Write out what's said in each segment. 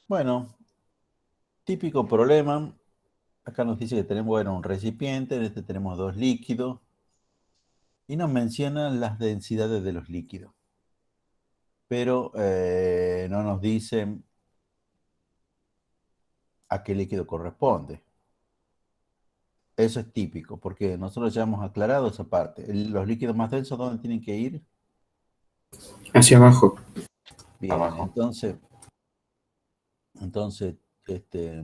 Bueno, típico problema. Acá nos dice que tenemos, bueno, un recipiente, en este tenemos dos líquidos y nos mencionan las densidades de los líquidos, pero no nos dicen a qué líquido corresponde. Eso es típico, porque nosotros ya hemos aclarado esa parte. Los líquidos más densos, ¿dónde tienen que ir? Hacia abajo. Bien, Abajo. entonces, este,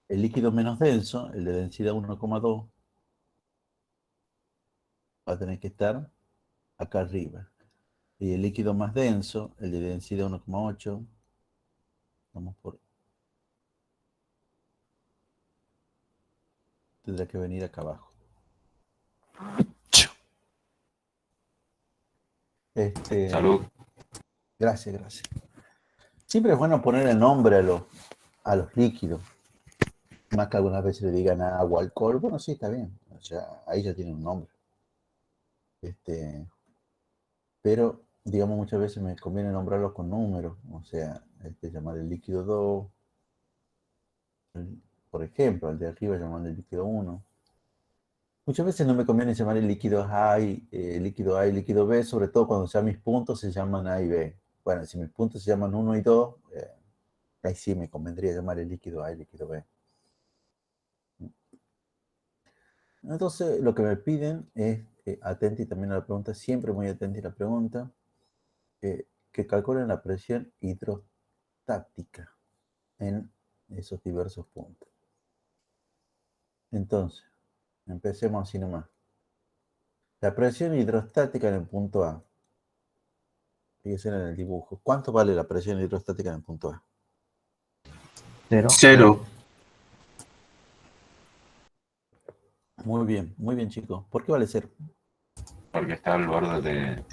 el líquido menos denso, el de densidad 1,2, va a tener que estar acá arriba. Y el líquido más denso, el de densidad 1,8, vamos por, tendrá que venir acá abajo. Salud. Gracias. Siempre es bueno poner el nombre a los líquidos. Más que algunas veces le digan agua, alcohol. Bueno, sí, está bien. O sea, ahí ya tiene un nombre. Pero, digamos, muchas veces me conviene nombrarlos con números. O sea, llamar el líquido 2, por ejemplo, al de arriba llamar el líquido 1. Muchas veces no me conviene llamar el líquido A y líquido B, sobre todo cuando ya mis puntos se llaman A y B. Bueno, si mis puntos se llaman 1 y 2, ahí sí me convendría llamar el líquido A y líquido B. Entonces, lo que me piden es, atenti también a la pregunta, siempre muy atenti a la pregunta, que calculen la presión hidrostática en esos diversos puntos. Entonces, empecemos así nomás. La presión hidrostática en el punto A. Fíjense en el dibujo. ¿Cuánto vale la presión hidrostática en el punto A? Cero. Muy bien, chicos. ¿Por qué vale 0? Porque está al borde de...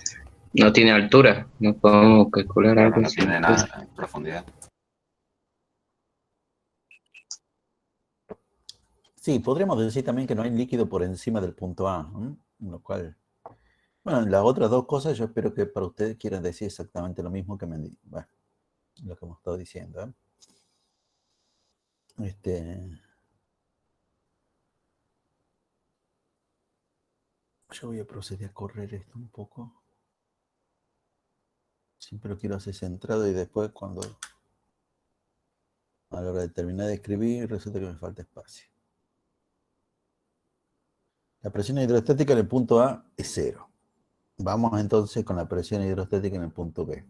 No tiene altura. No podemos calcular Claro, algo no sin tiene altura. nada en profundidad. Sí, podríamos decir también que no hay líquido por encima del punto A, lo cual, bueno, las otras dos cosas yo espero que para ustedes quieran decir exactamente lo mismo que bueno, lo que hemos estado diciendo. Yo voy a proceder a correr esto un poco. Siempre lo quiero hacer centrado y después cuando a la hora de terminar de escribir resulta que me falta espacio. La presión hidrostática en el punto A es 0. Vamos entonces con la presión hidrostática en el punto B.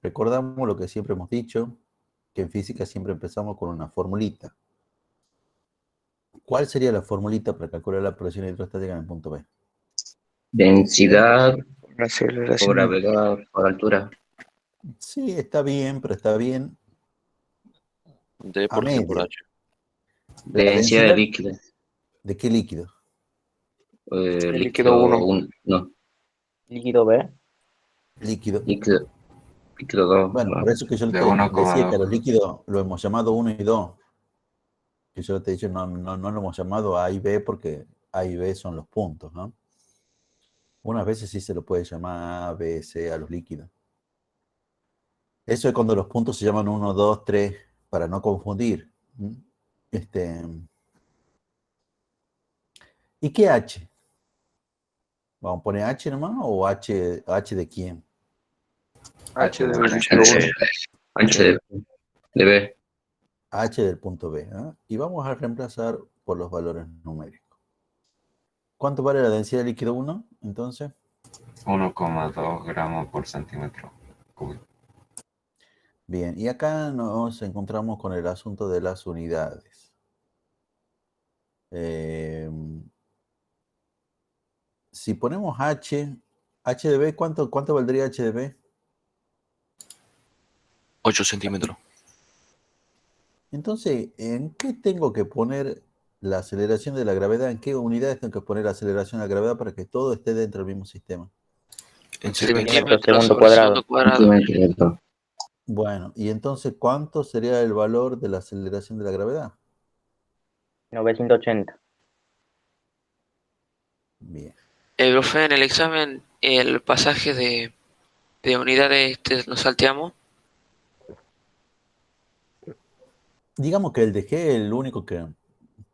Recordamos lo que siempre hemos dicho, que en física siempre empezamos con una formulita. ¿Cuál sería la formulita para calcular la presión hidrostática en el punto B? Densidad La por aceleración. gravedad por altura. Sí, está bien, pero está bien D a por G por media. H. De La densidad de densidad, líquido. ¿de qué líquido? El líquido Líquido 1. 1. No, Líquido B. Líquido. líquido 2. Bueno, por eso que yo De te decía que 1,2. a los líquidos lo hemos llamado 1 y 2. Que yo te he dicho, no lo hemos llamado A y B porque A y B son los puntos, ¿no? Unas veces sí se lo puede llamar A, B, C a los líquidos. Eso es cuando los puntos se llaman 1, 2, 3, para no confundir. ¿Mm? ¿Y qué H? ¿Vamos a poner H nomás o H de quién? H H del de líquido 1. H de B. H del punto B. Y vamos a reemplazar por los valores numéricos. ¿Cuánto vale la densidad de líquido 1? Entonces, 1,2 gramos por centímetro cúbico. bien, y acá nos encontramos con el asunto de las unidades. Si ponemos H de B, ¿cuánto valdría H de B? 8 centímetros. Entonces, ¿en qué tengo que poner la aceleración de la gravedad? ¿En qué unidades tengo que poner la aceleración de la gravedad para que todo esté dentro del mismo sistema? En Centímetro centímetros segundo sobre cuadrado. segundo cuadrado. Centímetro. Bueno, y entonces, ¿cuánto sería el valor de la aceleración de la gravedad? 980. Bien. Profe, en el examen, el pasaje de de unidades nos salteamos. Digamos que el de G es el único que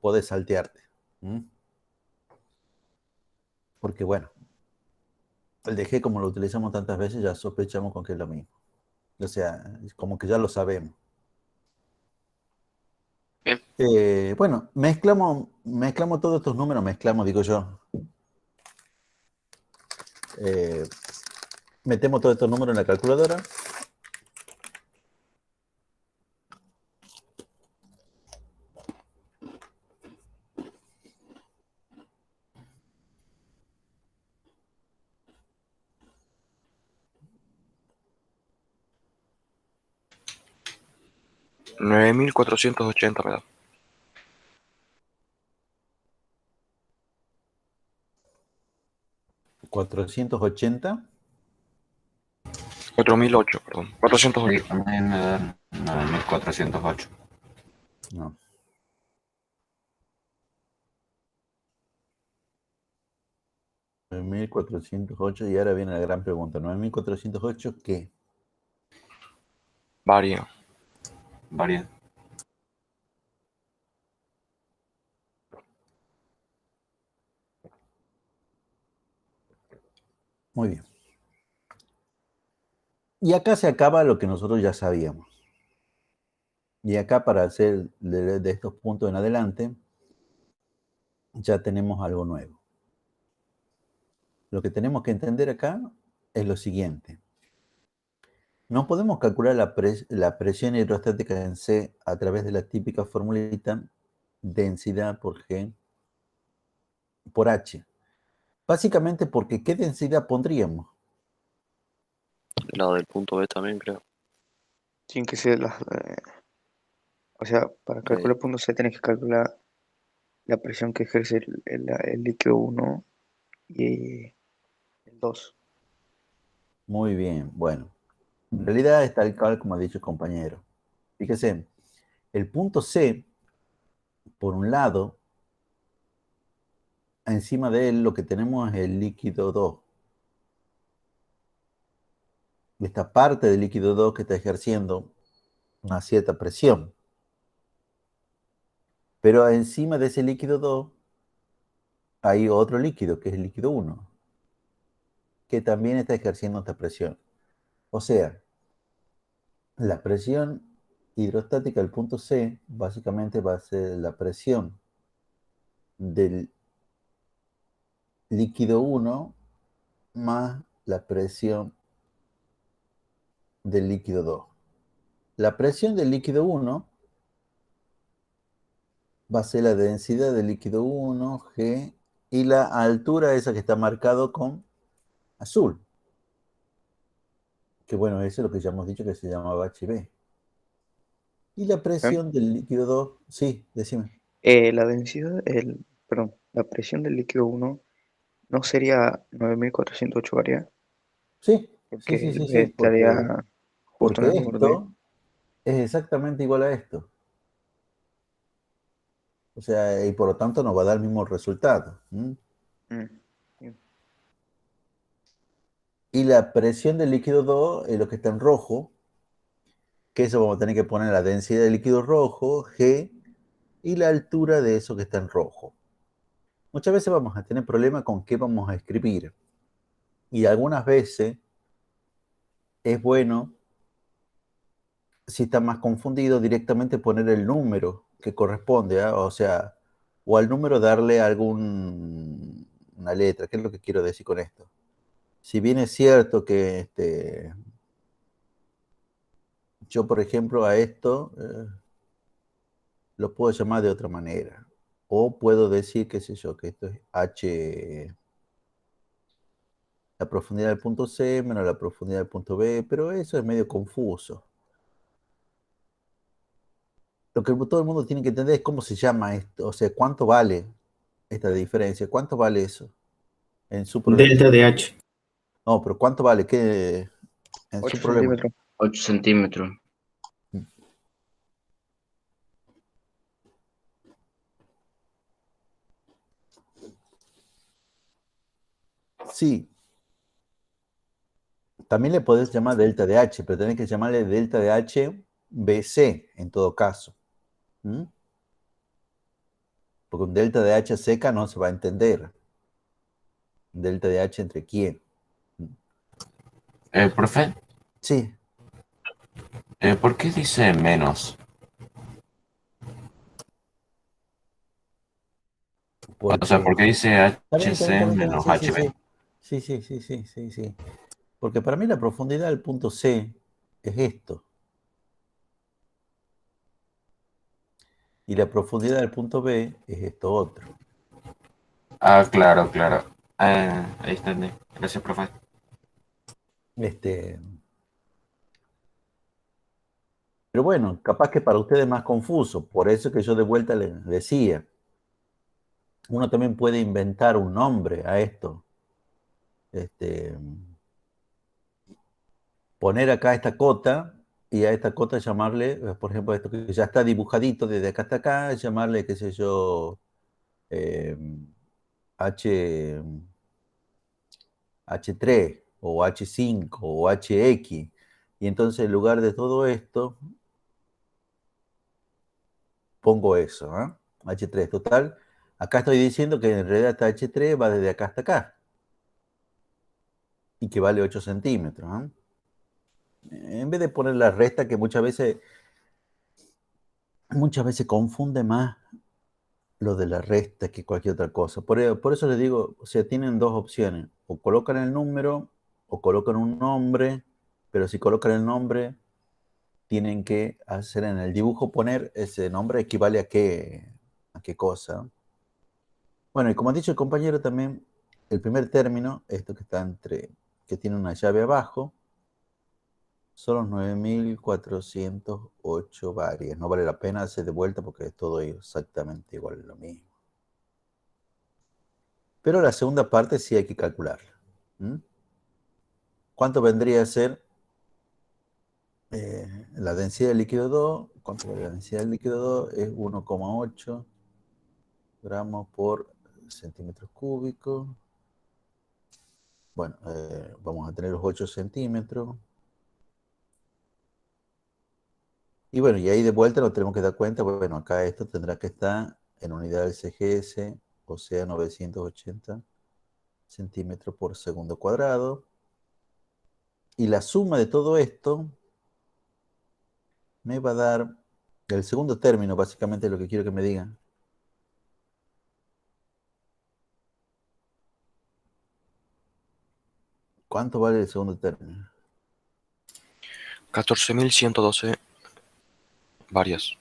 podés saltearte. Porque bueno, el de G como lo utilizamos tantas veces ya sospechamos con que es lo mismo. O sea, como que ya lo sabemos. Bien. Bueno, mezclamos todos estos números, digo yo. Metemos todos estos números en la calculadora. $9,480 me da. 480. 4.008, perdón. Sí, 408. también me dan 9408. No. 9.408 y ahora viene la gran pregunta. 9.408, ¿qué? Varía. Varía. Muy bien. Y acá se acaba lo que nosotros ya sabíamos. Y acá para hacer de estos puntos en adelante, ya tenemos algo nuevo. Lo que tenemos que entender acá es lo siguiente. No podemos calcular la presión hidrostática en C a través de la típica formulita densidad por G por H. Básicamente porque ¿qué densidad pondríamos? La del punto B también, creo. Sin que sea o sea, para calcular punto C tenés que calcular la presión que ejerce el líquido 1 y el 2. Muy bien, bueno. En realidad es tal cual como ha dicho el compañero. Fíjese, el punto C, por un lado, encima de él lo que tenemos es el líquido 2. Esta parte del líquido 2 que está ejerciendo una cierta presión. Pero encima de ese líquido 2 hay otro líquido, que es el líquido 1, que también está ejerciendo esta presión. O sea, la presión hidrostática del punto C básicamente va a ser la presión del líquido 1 más la presión del líquido 2. La presión del líquido 1 va a ser la densidad del líquido 1, G, y la altura esa que está marcado con azul. Que bueno, eso es lo que ya hemos dicho que se llamaba HB. Y la presión del líquido 2, sí, decime. La densidad, perdón, la presión del líquido 1 no sería 9408 varia, Sí, sí, porque sí, el sí, B sí, estaría justo en porque el número D. esto es exactamente igual a esto. O sea, y por lo tanto nos va a dar el mismo resultado. Bien. Y la presión del líquido 2 es lo que está en rojo, que eso vamos a tener que poner la densidad del líquido rojo, G, y la altura de eso que está en rojo. Muchas veces vamos a tener problemas con qué vamos a escribir. Y algunas veces es bueno, si está más confundido, directamente poner el número que corresponde, ¿eh? O sea, o al número darle una letra. ¿Qué es lo que quiero decir con esto? Si bien es cierto que yo, por ejemplo, a esto lo puedo llamar de otra manera. O puedo decir, qué sé yo, que esto es H, la profundidad del punto C menos la profundidad del punto B, pero eso es medio confuso. Lo que todo el mundo tiene que entender es cómo se llama esto, o sea, cuánto vale esta diferencia, cuánto vale eso en su problema. Delta de H. No, pero cuánto vale, ¿qué en su 8 problema? centímetros. 8 centímetros. Sí, También le podés llamar delta de H, pero tenés que llamarle delta de H BC en todo caso. ¿Mm? Porque un delta de H seca no se va a entender. ¿Un delta de H entre quién? Profe, Sí, ¿por qué dice menos? O sea, ¿por porque... qué dice HC Está bien, menos sí, sí, HB? sí. Sí. Porque para mí la profundidad del punto C es esto. Y la profundidad del punto B es esto otro. Ah, claro, claro. Ahí entendí. Gracias, profe. Este, pero bueno, capaz que para ustedes es más confuso. Por eso que yo de vuelta les decía, uno también puede inventar un nombre a esto. Este, poner acá esta cota y a esta cota llamarle, por ejemplo, esto que ya está dibujadito desde acá hasta acá, llamarle, qué sé yo, eh, H, H3 o H5 o HX. Y entonces en lugar de todo esto, pongo eso, ¿eh? H3 total. Acá estoy diciendo que en realidad esta H3 va desde acá hasta acá y que vale 8 centímetros. ¿Eh? En vez de poner la resta que muchas veces confunde más lo de la resta que cualquier otra cosa. Por eso les digo, o sea, tienen dos opciones. O colocan el número o colocan un nombre, pero si colocan el nombre, tienen que hacer en el dibujo, poner ese nombre equivale a qué cosa. Bueno, y como ha dicho el compañero también, el primer término, esto que está que tiene una llave abajo, son los 9408 varias. No vale la pena hacer de vuelta porque es todo exactamente igual, lo mismo. Pero la segunda parte sí hay que calcularla. ¿Mm? ¿Cuánto vendría a ser la densidad del líquido 2? ¿Cuánto vale la densidad del líquido 2? Es 1,8 gramos por centímetros cúbicos. Bueno, vamos a tener los 8 centímetros. Y bueno, y ahí de vuelta nos tenemos que dar cuenta, bueno, acá esto tendrá que estar en unidad del CGS, o sea, 980 centímetros por segundo cuadrado. Y la suma de todo esto me va a dar el segundo término, básicamente lo que quiero que me digan. ¿Cuánto vale el segundo término? 14.112 varias.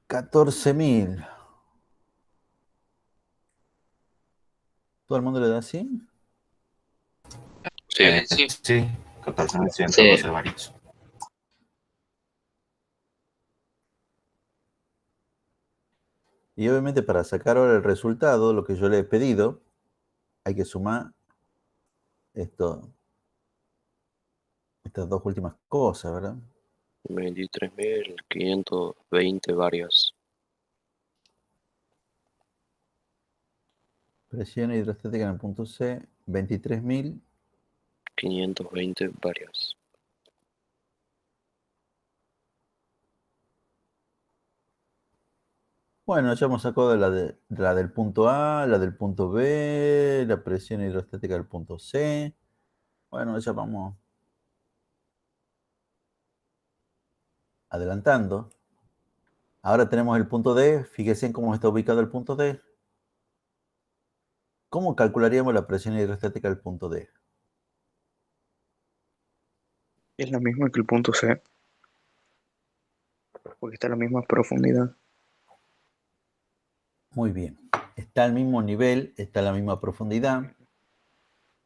14.000. ¿Todo el mundo le da así? Sí. Sí, 14.112 Sí. varios. Y obviamente para sacar ahora el resultado, lo que yo le he pedido, hay que sumar estas dos últimas cosas, ¿verdad? 23.520 varias. Presión hidrostática en el punto C, 23.000. 520 varias. Bueno, ya hemos sacado la del punto A, la del punto B, la presión hidrostática del punto C. Bueno, ya vamos adelantando. Ahora tenemos el punto D. Fíjense en cómo está ubicado el punto D. ¿Cómo calcularíamos la presión hidrostática del punto D? Es la misma que el punto C, porque está a la misma profundidad. Muy bien. Está al mismo nivel, está a la misma profundidad.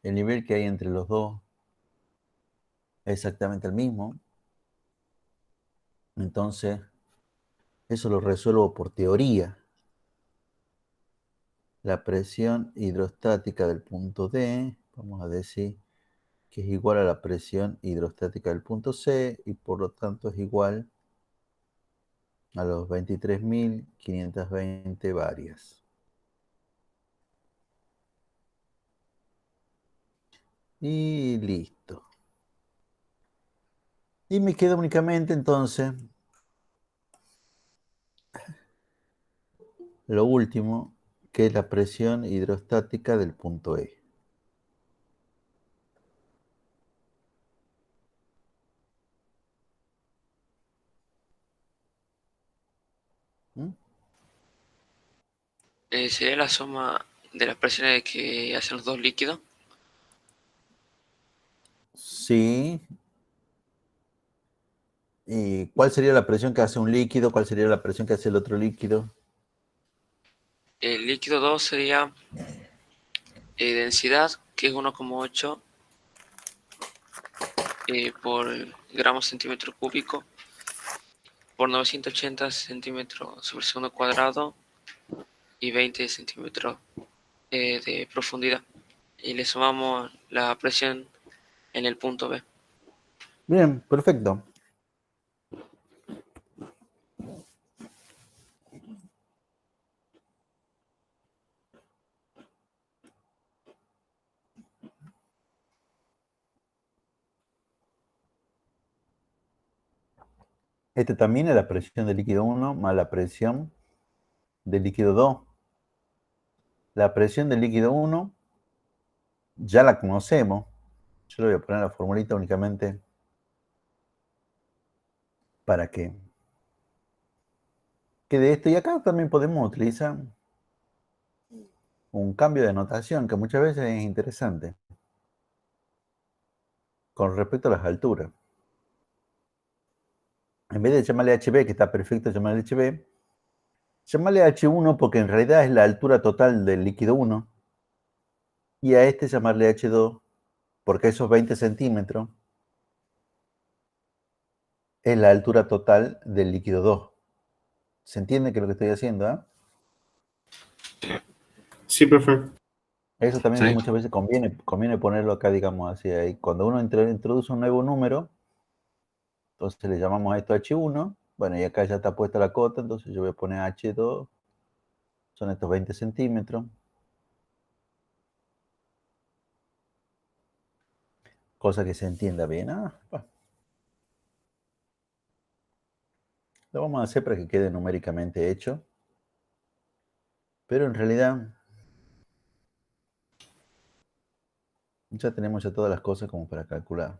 El nivel que hay entre los dos es exactamente el mismo. Entonces, eso lo resuelvo por teoría. La presión hidrostática del punto D, vamos a decir que es igual a la presión hidrostática del punto C y por lo tanto es igual a los 23.520 varias. Y listo. Y me queda únicamente entonces lo último, que es la presión hidrostática del punto E. ¿Mm? Sería la suma de las presiones que hacen los dos líquidos. Sí. ¿Y cuál sería la presión que hace un líquido? ¿Cuál sería la presión que hace el otro líquido? El líquido 2 sería densidad, que es 1,8 por gramos centímetro cúbico por 980 centímetros sobre segundo cuadrado y 20 centímetros de profundidad. Y le sumamos la presión en el punto B. Bien, perfecto. Este también es la presión del líquido 1 más la presión del líquido 2. La presión del líquido 1 ya la conocemos. Yo le voy a poner la formulita únicamente para que quede esto. Y acá también podemos utilizar un cambio de notación que muchas veces es interesante con respecto a las alturas. En vez de llamarle HB, que está perfecto llamarle HB, llamarle H1 porque en realidad es la altura total del líquido 1. Y a este llamarle H2 porque esos 20 centímetros es la altura total del líquido 2. ¿Se entiende que es lo que estoy haciendo? Sí, profe. Eso también Sí. muchas veces conviene ponerlo acá, digamos así. Ahí. Cuando uno introduce un nuevo número, entonces le llamamos a esto H1. Bueno, y acá ya está puesta la cota, entonces yo voy a poner H2. Son estos 20 centímetros. Cosa que se entienda bien. Lo vamos a hacer para que quede numéricamente hecho. Pero en realidad ya tenemos ya todas las cosas como para calcular.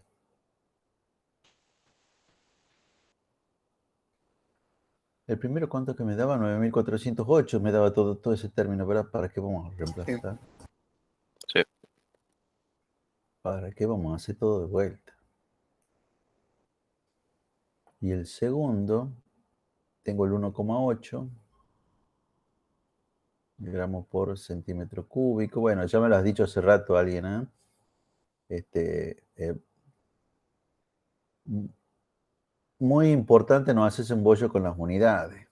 El primero, ¿cuánto que me daba? 9408. Me daba todo ese término, ¿verdad? ¿Para qué vamos a reemplazar? Sí. ¿Para qué vamos a hacer todo de vuelta? Y el segundo, tengo el 1,8 gramos por centímetro cúbico. Bueno, ya me lo has dicho hace rato alguien, ¿eh? Muy importante no hacerse un bollo con las unidades.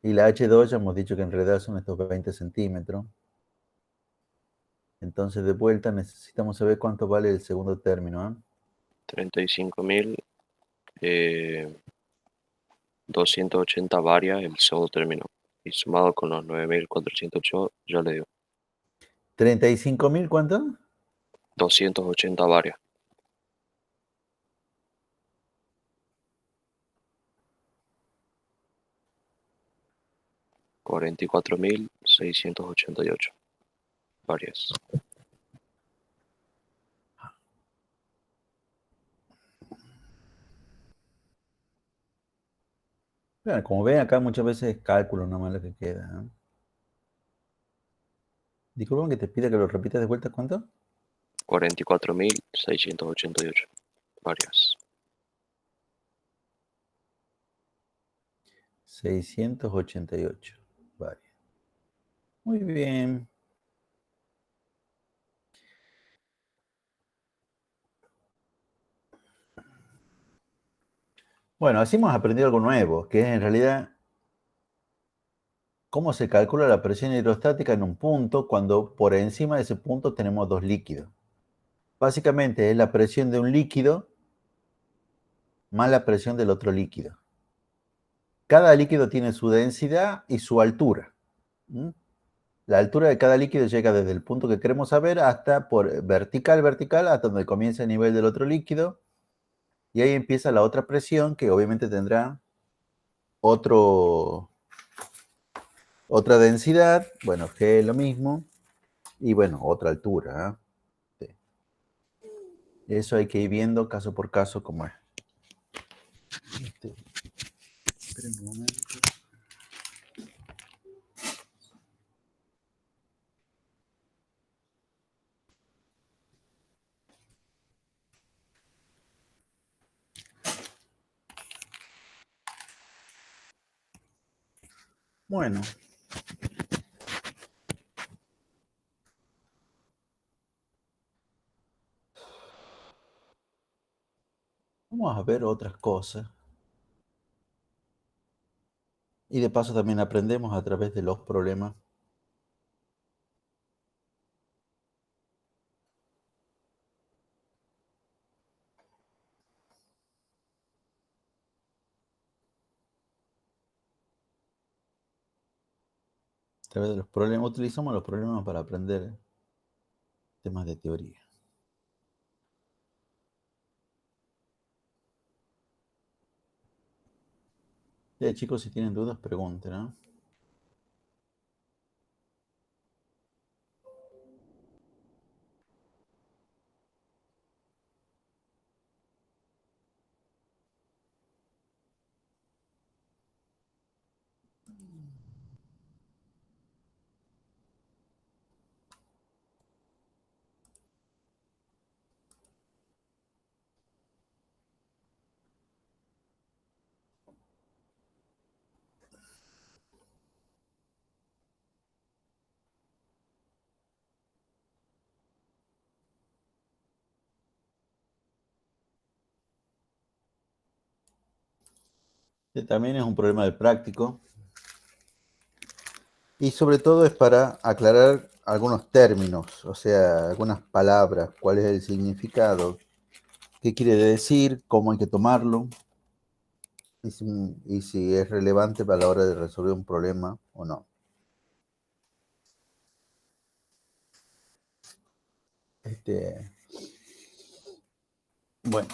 Y la H2 ya hemos dicho que en realidad son estos 20 centímetros. Entonces, de vuelta necesitamos saber cuánto vale el segundo término, ¿eh? 35.280 varias el segundo término. Y sumado con los 9.408, yo le digo 35.000, ¿cuánto? 280 varias. 44.688 varias. Bueno, como ven, acá muchas veces es cálculo nomás lo que queda, ¿eh? Disculpen que te pida que lo repitas de vuelta, ¿cuánto? 44.688 varias. 688. Vale. Muy bien. Bueno, así hemos aprendido algo nuevo, que es en realidad cómo se calcula la presión hidrostática en un punto cuando por encima de ese punto tenemos dos líquidos. Básicamente es la presión de un líquido más la presión del otro líquido. Cada líquido tiene su densidad y su altura. ¿Mm? La altura de cada líquido llega desde el punto que queremos saber hasta por vertical, hasta donde comienza el nivel del otro líquido. Y ahí empieza la otra presión que obviamente tendrá otro, otra densidad. Bueno, G es lo mismo. Y bueno, otra altura. ¿Eh? Sí. Eso hay que ir viendo caso por caso cómo es. Esperen un momento. Bueno. Vamos a ver otras cosas. Y de paso también aprendemos a través de los problemas. A través de los problemas. Utilizamos los problemas para aprender temas de teoría. Chicos, si tienen dudas, pregunten, ¿no? También es un problema de práctico. Y sobre todo es para aclarar algunos términos, o sea, algunas palabras, cuál es el significado, qué quiere decir, cómo hay que tomarlo, y si es relevante para la hora de resolver un problema o no. Bueno.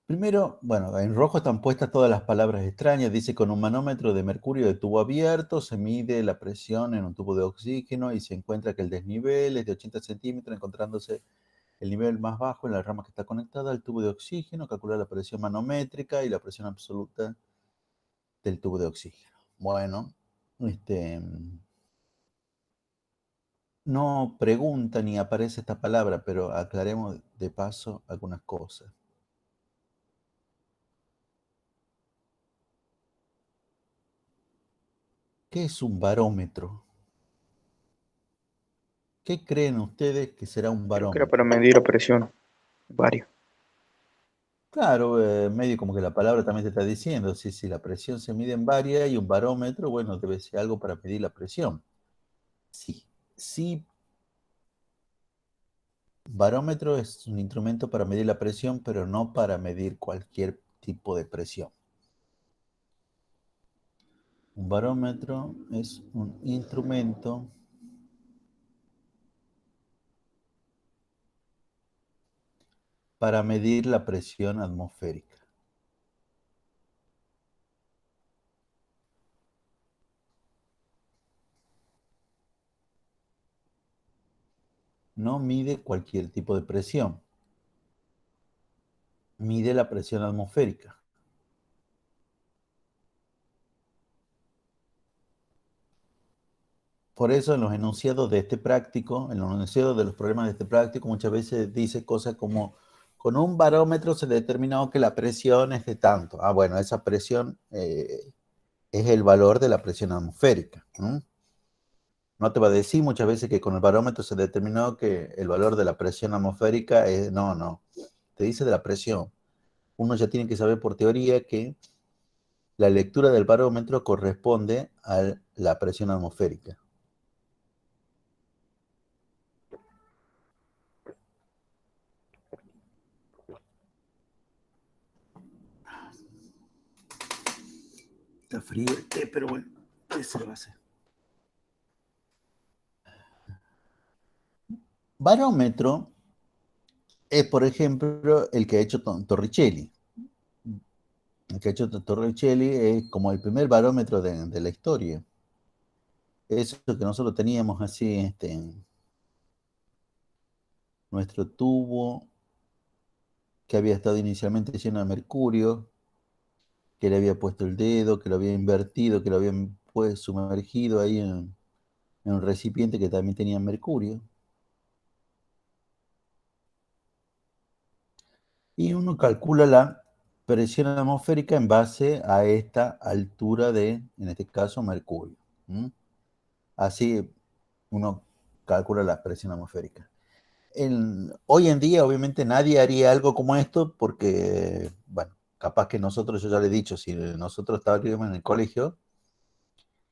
Primero, bueno, en rojo están puestas todas las palabras extrañas. Dice, con un manómetro de mercurio de tubo abierto se mide la presión en un tubo de oxígeno y se encuentra que el desnivel es de 80 centímetros, encontrándose el nivel más bajo en la rama que está conectada al tubo de oxígeno. Calcula la presión manométrica y la presión absoluta del tubo de oxígeno. Bueno, no pregunta ni aparece esta palabra, pero aclaremos de paso algunas cosas. ¿Qué es un barómetro? ¿Qué creen ustedes que será un Creo que era barómetro? para medir la presión, varios. Claro, medio como que la palabra también te está diciendo, si la presión se mide en varias y un barómetro, bueno, debe ser algo para medir la presión. Sí, sí, barómetro es un instrumento para medir la presión, pero no para medir cualquier tipo de presión. Un barómetro es un instrumento para medir la presión atmosférica. No mide cualquier tipo de presión, mide la presión atmosférica. Por eso en los enunciados de este práctico, en los enunciados de los problemas de este práctico, muchas veces dice cosas como, con un barómetro se determinó que la presión es de tanto. Ah, bueno, esa presión es el valor de la presión atmosférica. No te va a decir muchas veces que con el barómetro se determinó que el valor de la presión atmosférica es, no, te dice de la presión. Uno ya tiene que saber por teoría que la lectura del barómetro corresponde a la presión atmosférica. Está frío el té, pero bueno. ¿Qué se va a hacer? Barómetro es, por ejemplo, el que ha hecho Torricelli. El que ha hecho Torricelli es como el primer barómetro de la historia. Eso que nosotros teníamos así, nuestro tubo que había estado inicialmente lleno de mercurio, que le había puesto el dedo, que lo había invertido, que lo habían pues, sumergido ahí en un recipiente que también tenía mercurio. Y uno calcula la presión atmosférica en base a esta altura de, en este caso, mercurio. Así uno calcula la presión atmosférica. Hoy en día, obviamente, nadie haría algo como esto porque, bueno, capaz que nosotros, yo ya le he dicho, si nosotros estaríamos en el colegio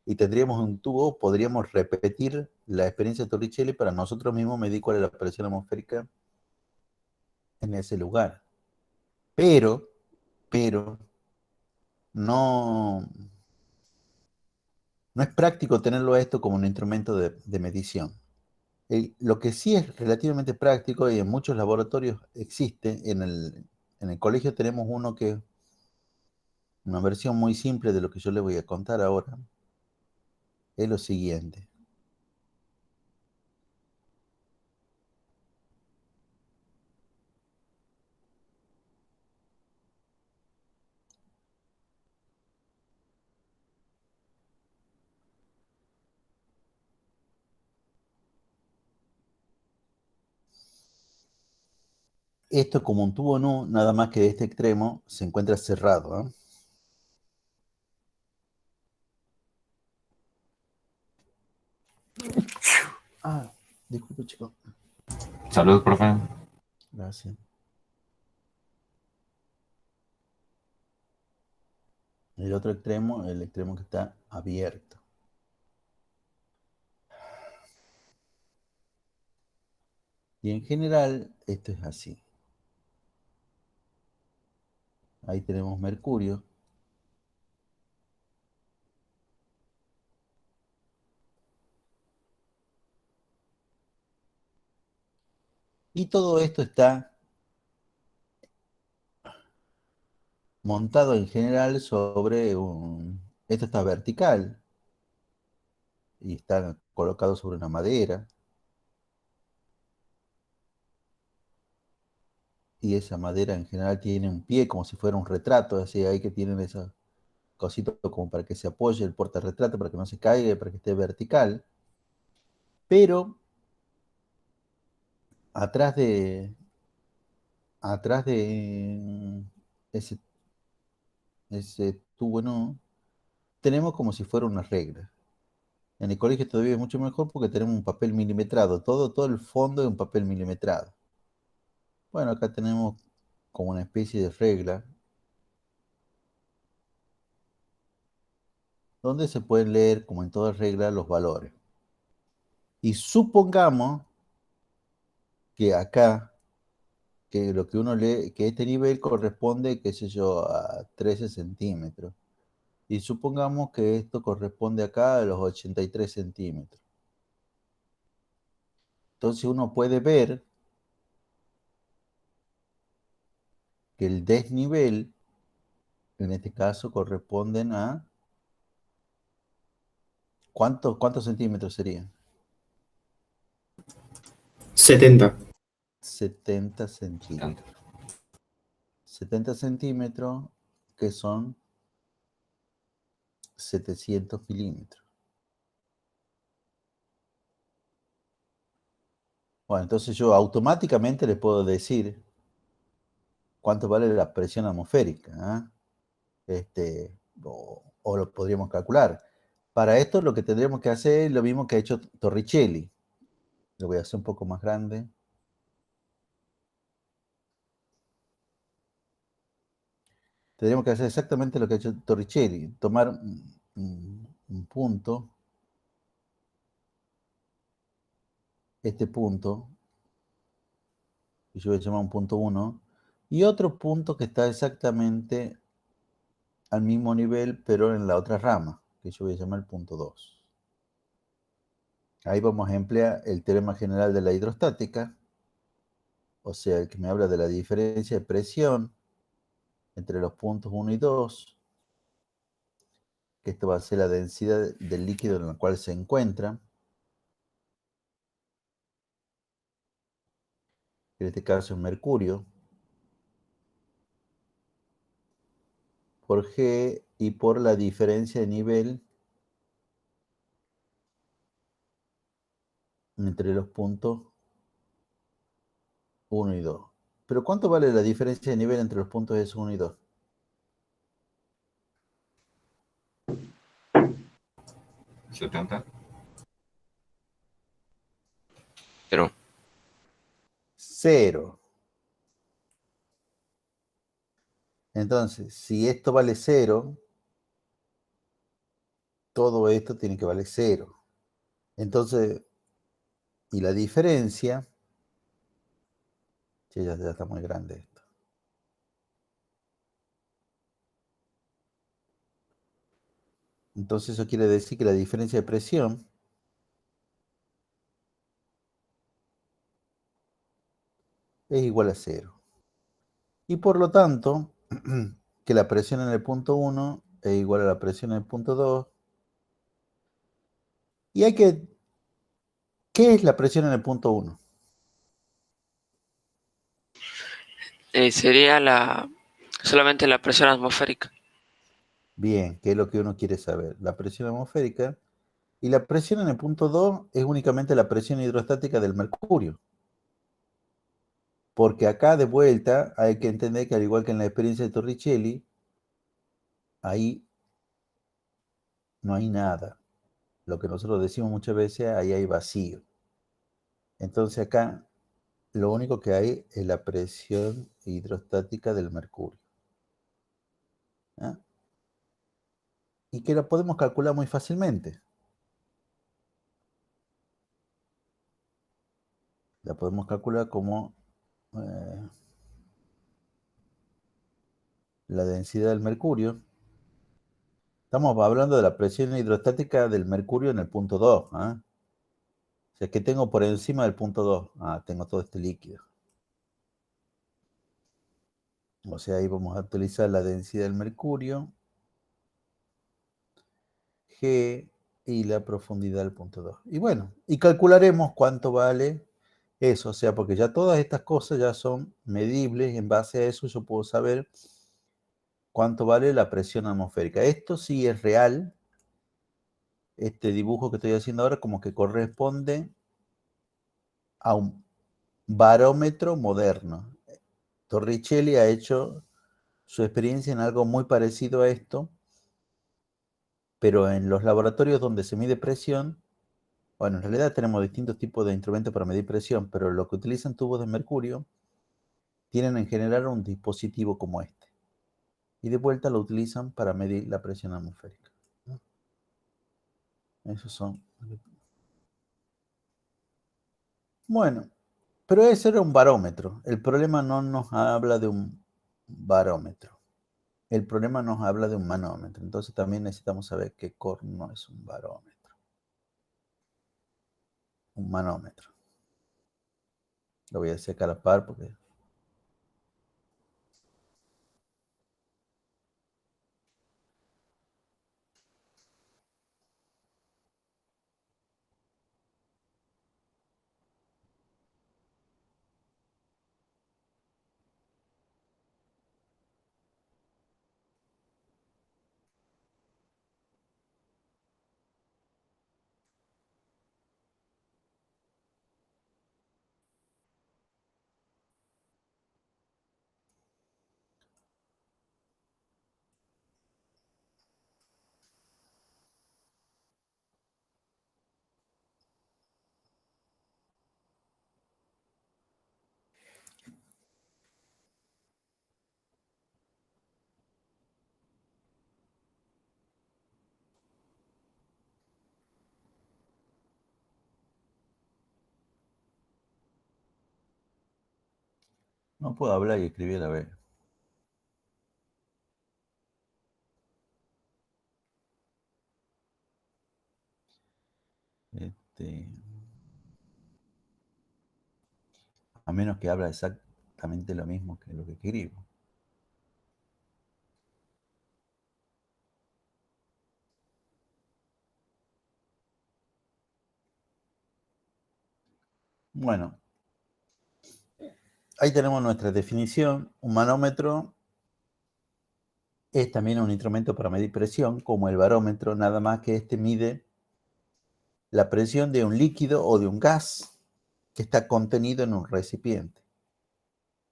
y tendríamos un tubo, podríamos repetir la experiencia de Torricelli para nosotros mismos medir cuál es la presión atmosférica en ese lugar. Pero, no, no es práctico tenerlo esto como un instrumento de medición. Lo que sí es relativamente práctico y en muchos laboratorios existe, en el colegio tenemos uno que es una versión muy simple de lo que yo les voy a contar ahora, es lo siguiente. Esto es como un tubo nu, nada más que de este extremo se encuentra cerrado, ¿eh? Ah, disculpe, chico. Salud, profe. Gracias. El otro extremo, el extremo que está abierto. Y en general, esto es así. Ahí tenemos mercurio. Y todo esto está montado en general sobre un... Esto está vertical y está colocado sobre una madera. Y esa madera en general tiene un pie como si fuera un retrato, así ahí que tienen esos cositos como para que se apoye el portarretrato, para que no se caiga, para que esté vertical. Pero atrás de ese, ese tubo, ¿no? Tenemos como si fuera una regla. En el colegio todavía es mucho mejor porque tenemos un papel milimetrado, todo el fondo es un papel milimetrado. Bueno, acá tenemos como una especie de regla donde se pueden leer, como en toda regla, los valores. Y supongamos que acá, que lo que uno lee, que este nivel corresponde, qué sé yo, a 13 centímetros. Y supongamos que esto corresponde acá a los 83 centímetros. Entonces uno puede ver que el desnivel, en este caso, corresponden a... ¿Cuántos centímetros serían? 70. 70 centímetros. 70 centímetros, que son 700 milímetros. Bueno, entonces yo automáticamente les puedo decir cuánto vale la presión atmosférica, o lo podríamos calcular. Para esto lo que tendríamos que hacer es lo mismo que ha hecho Torricelli. Lo voy a hacer un poco más grande. Tendríamos que hacer exactamente lo que ha hecho Torricelli. Tomar un punto, este punto, que yo voy a llamar un punto 1, y otro punto que está exactamente al mismo nivel, pero en la otra rama. que yo voy a llamar el punto 2. Ahí vamos a emplear el teorema general de la hidrostática, o sea, el que me habla de la diferencia de presión entre los puntos 1 y 2, que esto va a ser la densidad del líquido en el cual se encuentra. En este caso es mercurio, por G y por la diferencia de nivel entre los puntos 1 y 2. ¿Pero cuánto vale la diferencia de nivel entre los puntos S1 y 2? 70. Pero, 0. Entonces, si esto vale 0, todo esto tiene que valer 0. Entonces, y la diferencia, sí, ya está muy grande esto. Entonces eso quiere decir que la diferencia de presión es igual a 0. Y por lo tanto, que la presión en el punto 1 es igual a la presión en el punto 2. Y hay que... ¿Qué es la presión en el punto 1? Sería solamente la presión atmosférica. Bien, ¿qué es lo que uno quiere saber? La presión atmosférica. Y la presión en el punto 2 es únicamente la presión hidrostática del mercurio. Porque acá de vuelta hay que entender que al igual que en la experiencia de Torricelli, ahí no hay nada. Lo que nosotros decimos muchas veces, ahí hay vacío. Entonces acá lo único que hay es la presión hidrostática del mercurio. ¿Ah? Y que la podemos calcular muy fácilmente. La podemos calcular como la densidad del mercurio. Estamos hablando de la presión hidrostática del mercurio en el punto 2. ¿Ah? O sea, que tengo por encima del punto 2. Tengo todo este líquido. O sea, ahí vamos a utilizar la densidad del mercurio, G, y la profundidad del punto 2. Y bueno, y calcularemos cuánto vale eso. O sea, porque ya todas estas cosas ya son medibles. En base a eso yo puedo saber cuánto vale la presión atmosférica. Esto sí es real. Este dibujo que estoy haciendo ahora como que corresponde a un barómetro moderno. Torricelli ha hecho su experiencia en algo muy parecido a esto, pero en los laboratorios donde se mide presión, bueno, en realidad tenemos distintos tipos de instrumentos para medir presión, pero los que utilizan tubos de mercurio tienen en general un dispositivo como este. Y de vuelta lo utilizan para medir la presión atmosférica. Esos son. Bueno, pero ese era un barómetro. El problema no nos habla de un barómetro. El problema nos habla de un manómetro. Entonces también necesitamos saber qué corno es un barómetro. Un manómetro. Lo voy a hacer a la par porque... No puedo hablar y escribir a la vez. A menos que habla exactamente lo mismo que lo que escribo. Bueno, ahí tenemos nuestra definición. Un manómetro es también un instrumento para medir presión, como el barómetro, nada más que este mide la presión de un líquido o de un gas que está contenido en un recipiente.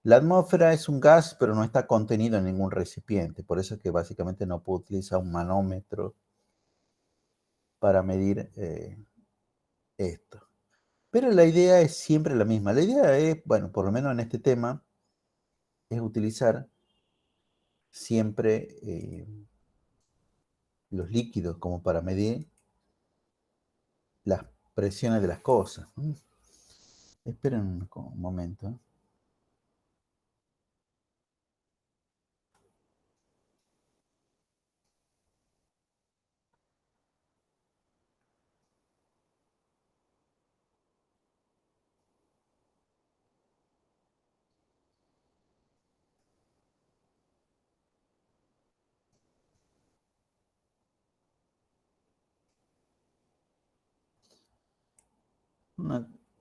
La atmósfera es un gas, pero no está contenido en ningún recipiente. Por eso es que básicamente no puedo utilizar un manómetro para medir esto. Pero la idea es siempre la misma. La idea es, bueno, por lo menos en este tema, es utilizar siempre los líquidos como para medir las presiones de las cosas. Esperen un momento.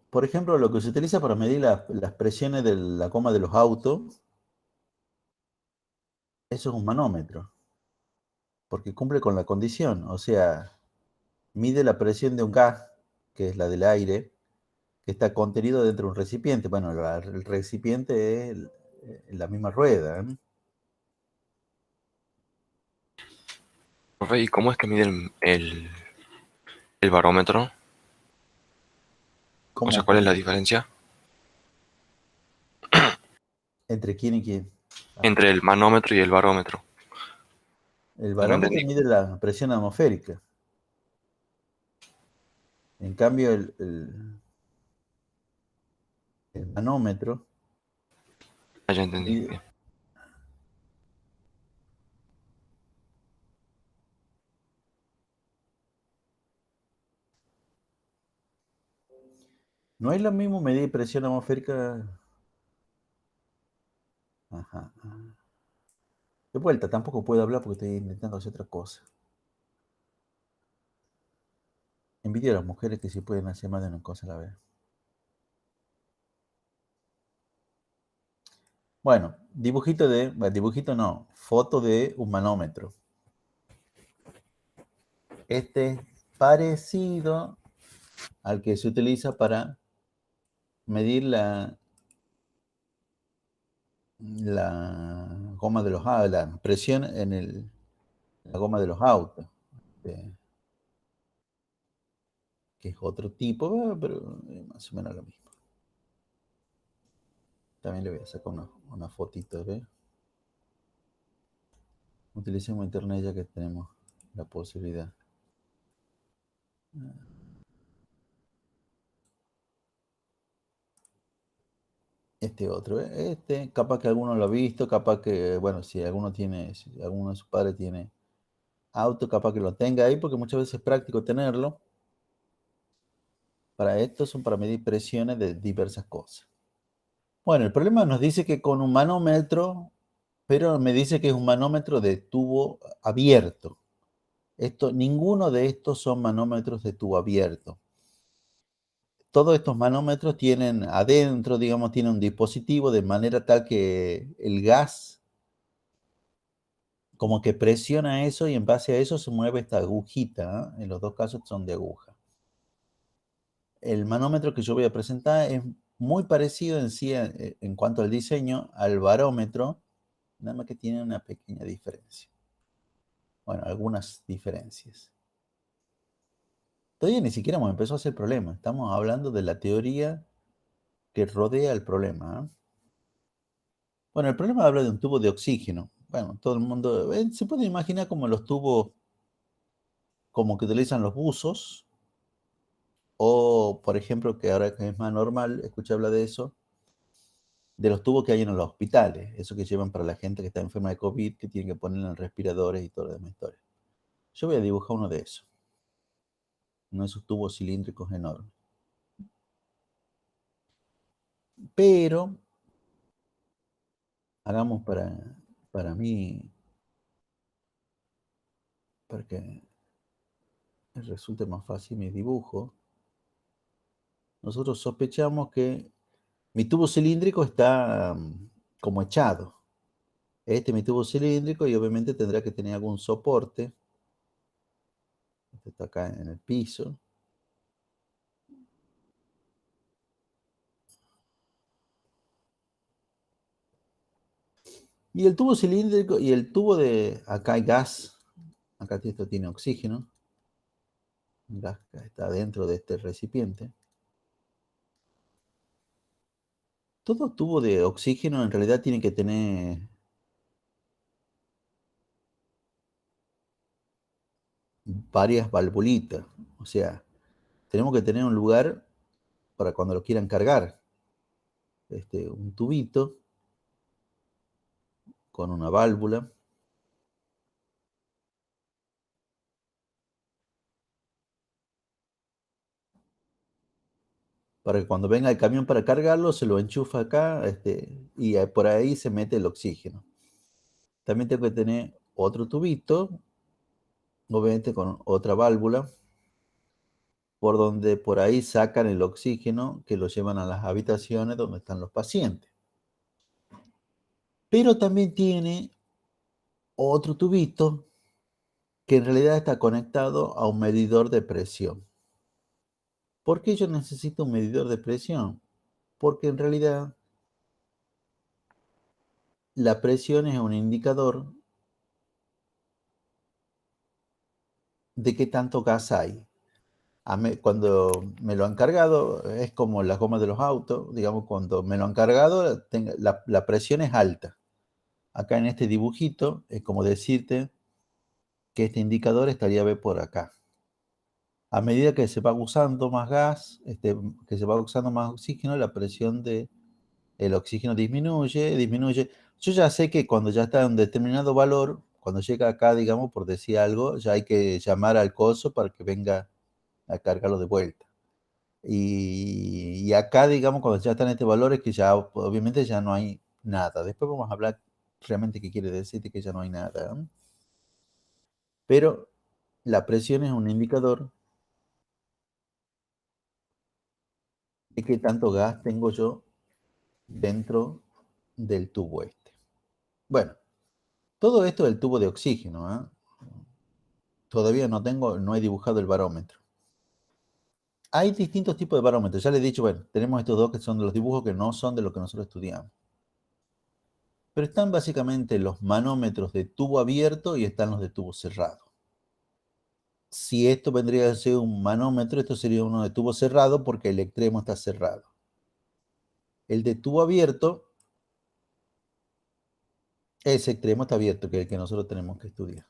Por ejemplo, lo que se utiliza para medir las presiones de la goma de los autos, eso es un manómetro, porque cumple con la condición, o sea, mide la presión de un gas, que es la del aire, que está contenido dentro de un recipiente. Bueno, el recipiente es la misma rueda, ¿eh? Profe, ¿y cómo es que mide el barómetro? O sea, ¿Cómo? ¿cuál es la diferencia ¿Entre quién y quién? entre el manómetro y el barómetro? El No barómetro entendí. mide la presión atmosférica. En cambio, el manómetro Ah, ya entendí. mide, Bien. no es lo mismo medir presión atmosférica. Ajá. De vuelta, tampoco puedo hablar porque estoy intentando hacer otra cosa. Envidio a las mujeres que sí pueden hacer más de una cosa a la vez. Bueno, dibujito no, foto de un manómetro. Este es parecido al que se utiliza para medir la goma de la presión en la goma de los autos, que es otro tipo, pero más o menos lo mismo. También le voy a sacar una fotito, ¿ves? Utilicemos internet ya que tenemos la posibilidad. Este otro, capaz que alguno lo ha visto, capaz que, bueno, si alguno de sus padres tiene auto, capaz que lo tenga ahí, porque muchas veces es práctico tenerlo. Para esto son para medir presiones de diversas cosas. Bueno, el problema nos dice que con un manómetro, pero me dice que es un manómetro de tubo abierto. Ninguno de estos son manómetros de tubo abierto. Todos estos manómetros tienen adentro, digamos, tienen un dispositivo de manera tal que el gas como que presiona eso y en base a eso se mueve esta agujita, ¿eh? En los dos casos son de aguja. El manómetro que yo voy a presentar es muy parecido en sí en cuanto al diseño al barómetro, nada más que tiene una pequeña diferencia. Bueno, algunas diferencias. Todavía ni siquiera hemos empezado a hacer el problema. Estamos hablando de la teoría que rodea el problema, ¿eh? Bueno, el problema habla de un tubo de oxígeno. Bueno, todo el mundo se puede imaginar como los tubos como que utilizan los buzos o, por ejemplo, que ahora que es más normal, escuché hablar de eso, de los tubos que hay en los hospitales, eso que llevan para la gente que está enferma de COVID, que tienen que poner en respiradores y toda la demás historia. Yo voy a dibujar uno de esos. en esos tubos cilíndricos enormes. Pero hagamos para mí, para que resulte más fácil mi dibujo, nosotros sospechamos que mi tubo cilíndrico está como echado. Este es mi tubo cilíndrico y obviamente tendrá que tener algún soporte. Este está acá en el piso. Y el tubo cilíndrico y el tubo de... Acá hay gas. Acá esto tiene oxígeno. El gas está dentro de este recipiente. Todo tubo de oxígeno en realidad tiene que tener varias valvulitas. O sea, tenemos que tener un lugar para cuando lo quieran cargar. Un tubito con una válvula. Para que cuando venga el camión para cargarlo, se lo enchufa acá y por ahí se mete el oxígeno. También tengo que tener otro tubito, obviamente con otra válvula, por donde por ahí sacan el oxígeno que lo llevan a las habitaciones donde están los pacientes. Pero también tiene otro tubito que en realidad está conectado a un medidor de presión. ¿Por qué yo necesito un medidor de presión? Porque en realidad la presión es un indicador de qué tanto gas hay. Cuando me lo han cargado, es como las gomas de los autos, digamos, cuando me lo han cargado, la presión es alta. Acá en este dibujito es como decirte que este indicador estaría por acá. A medida que se va usando más gas, que se va usando más oxígeno, la presión del oxígeno disminuye. Yo ya sé que cuando ya está en un determinado valor, cuando llega acá, digamos, por decir algo, ya hay que llamar al coso para que venga a cargarlo de vuelta. Y acá, digamos, cuando ya está en este valor, es que ya, obviamente, ya no hay nada. Después vamos a hablar realmente qué quiere decir que ya no hay nada, ¿no? Pero la presión es un indicador de qué tanto gas tengo yo dentro del tubo este. Bueno, todo esto del tubo de oxígeno, ¿eh? Todavía no he dibujado el barómetro. Hay distintos tipos de barómetros. Ya les he dicho, bueno, tenemos estos dos que son de los dibujos que no son de lo que nosotros estudiamos. Pero están básicamente los manómetros de tubo abierto y están los de tubo cerrado. Si esto vendría a ser un manómetro, esto sería uno de tubo cerrado porque el extremo está cerrado. El de tubo abierto, ese extremo está abierto, que es el que nosotros tenemos que estudiar.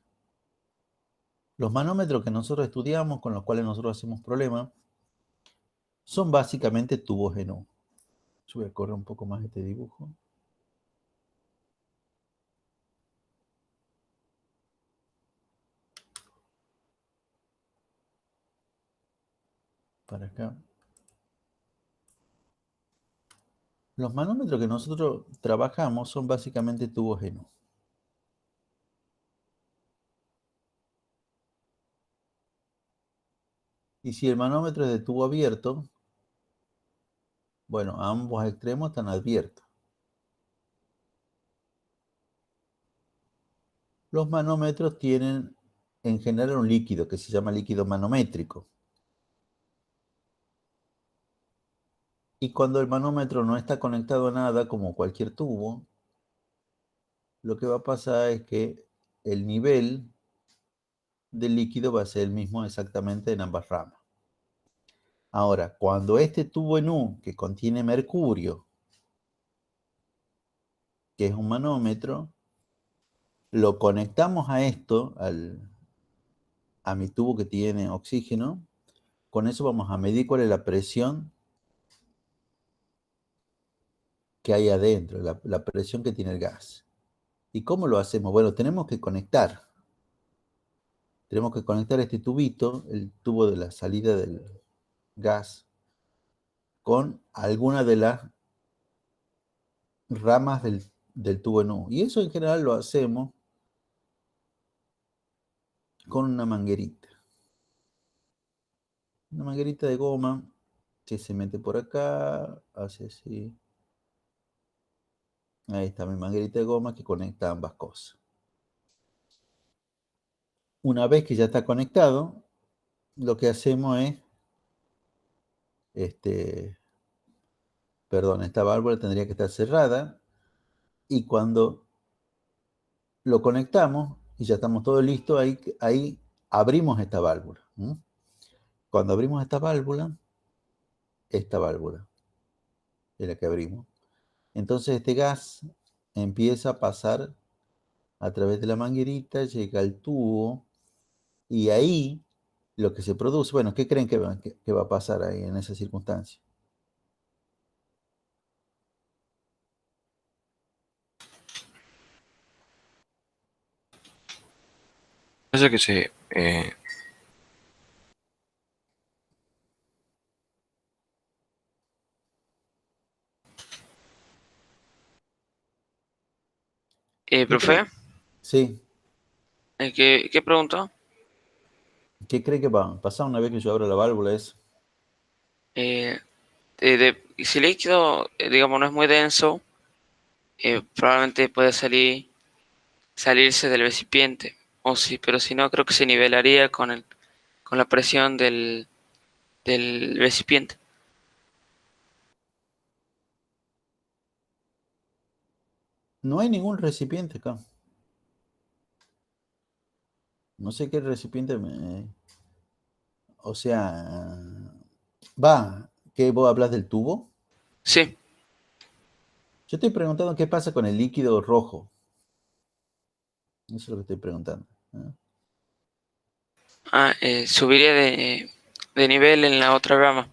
Los manómetros que nosotros estudiamos, con los cuales nosotros hacemos problemas, son básicamente tubos en U. Yo voy a correr un poco más este dibujo. Para acá. Los manómetros que nosotros trabajamos son básicamente tubos en U. Y si el manómetro es de tubo abierto, bueno, ambos extremos están abiertos. Los manómetros tienen en general un líquido que se llama líquido manométrico. Y cuando el manómetro no está conectado a nada, como cualquier tubo, lo que va a pasar es que el nivel del líquido va a ser el mismo exactamente en ambas ramas. Ahora, cuando este tubo en U, que contiene mercurio, que es un manómetro, lo conectamos a esto, a mi tubo que tiene oxígeno, con eso vamos a medir cuál es la presión que hay adentro, la presión que tiene el gas. ¿Y cómo lo hacemos? Bueno, tenemos que conectar. tenemos que conectar este tubito, el tubo de la salida del gas, con alguna de las ramas del tubo en U. Y eso en general lo hacemos con una manguerita. Una manguerita de goma que se mete por acá, hace así. Ahí está mi manguerita de goma que conecta ambas cosas. Una vez que ya está conectado, lo que hacemos es, perdón, esta válvula tendría que estar cerrada y cuando lo conectamos y ya estamos todos listos, ahí abrimos esta válvula. Cuando abrimos esta válvula es la que abrimos. Entonces este gas empieza a pasar a través de la manguerita, llega al tubo y ahí lo que se produce, bueno, ¿qué creen que va a pasar ahí en esa circunstancia? Parece que se... ¿Qué Profe, creen? Sí, ¿qué preguntó? ¿qué creen que va a pasar una vez que yo abro la válvula? Es, Eh, si el líquido, digamos, no es muy denso, probablemente puede salirse del recipiente. O sí, pero si no, creo que se nivelaría con la presión del recipiente. no hay ningún recipiente acá. No sé qué recipiente o sea, ¿qué vos hablas del tubo? Sí. Yo estoy preguntando qué pasa con el líquido rojo. Eso es lo que estoy preguntando. Subiría de nivel en la otra rama.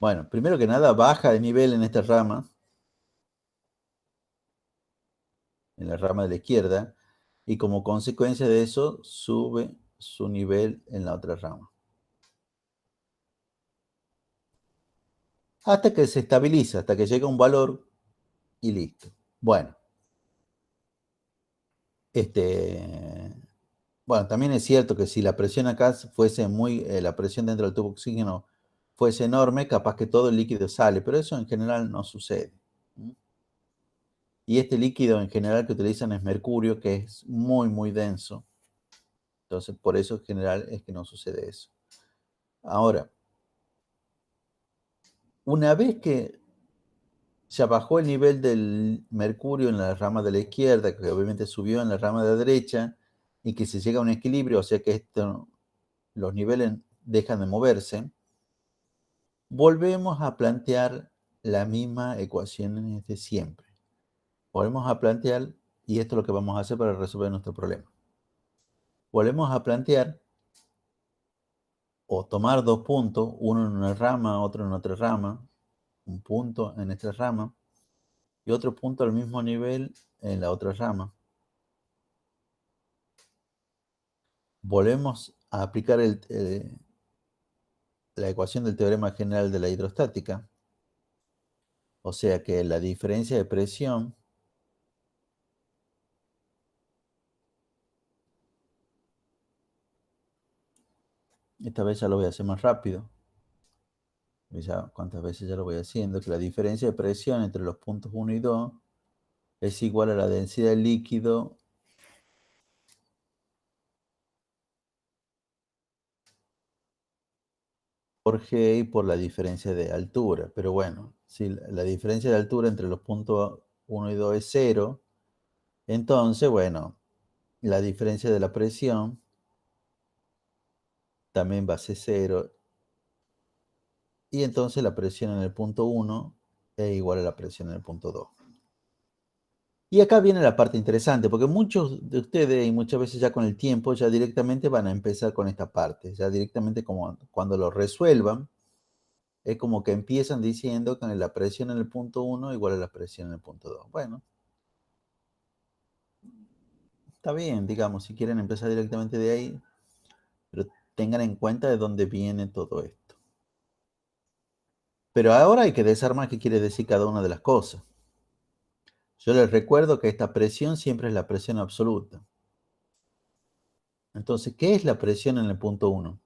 Bueno, primero que nada, baja de nivel en esta rama, en la rama de la izquierda, y como consecuencia de eso, sube su nivel en la otra rama. Hasta que se estabiliza, hasta que llega a un valor y listo. Bueno, bueno, también es cierto que si la presión acá fuese la presión dentro del tubo de oxígeno fuese enorme, capaz que todo el líquido sale, pero eso en general no sucede. Y este líquido en general que utilizan es mercurio, que es muy, muy denso. Entonces, por eso en general es que no sucede eso. Ahora, una vez que ya bajó el nivel del mercurio en la rama de la izquierda, que obviamente subió en la rama de la derecha, y que se llega a un equilibrio, o sea que los niveles dejan de moverse, volvemos a plantear la misma ecuación de siempre. Volvemos a plantear, y esto es lo que vamos a hacer para resolver nuestro problema. Volvemos a plantear o tomar dos puntos, uno en una rama, otro en otra rama, un punto en esta rama y otro punto al mismo nivel en la otra rama. Volvemos a aplicar la ecuación del teorema general de la hidrostática, o sea que la diferencia de presión esta vez ya lo voy a hacer más rápido. Ya cuántas veces ya lo voy haciendo, que la diferencia de presión entre los puntos 1 y 2 es igual a la densidad del líquido por G y por la diferencia de altura. Pero bueno, si la diferencia de altura entre los puntos 1 y 2 es 0, entonces, bueno, la diferencia de la presión también va a ser 0. Y entonces la presión en el punto 1 es igual a la presión en el punto 2. Y acá viene la parte interesante, porque muchos de ustedes, y muchas veces ya con el tiempo, ya directamente van a empezar con esta parte. Ya directamente como cuando lo resuelvan, es como que empiezan diciendo que la presión en el punto 1 igual a la presión en el punto 2. Bueno, Está bien, digamos, si quieren empezar directamente de ahí, pero tengan en cuenta de dónde viene todo esto. Pero ahora hay que desarmar qué quiere decir cada una de las cosas. Yo les recuerdo que esta presión siempre es la presión absoluta. Entonces, ¿qué es la presión en el punto 1?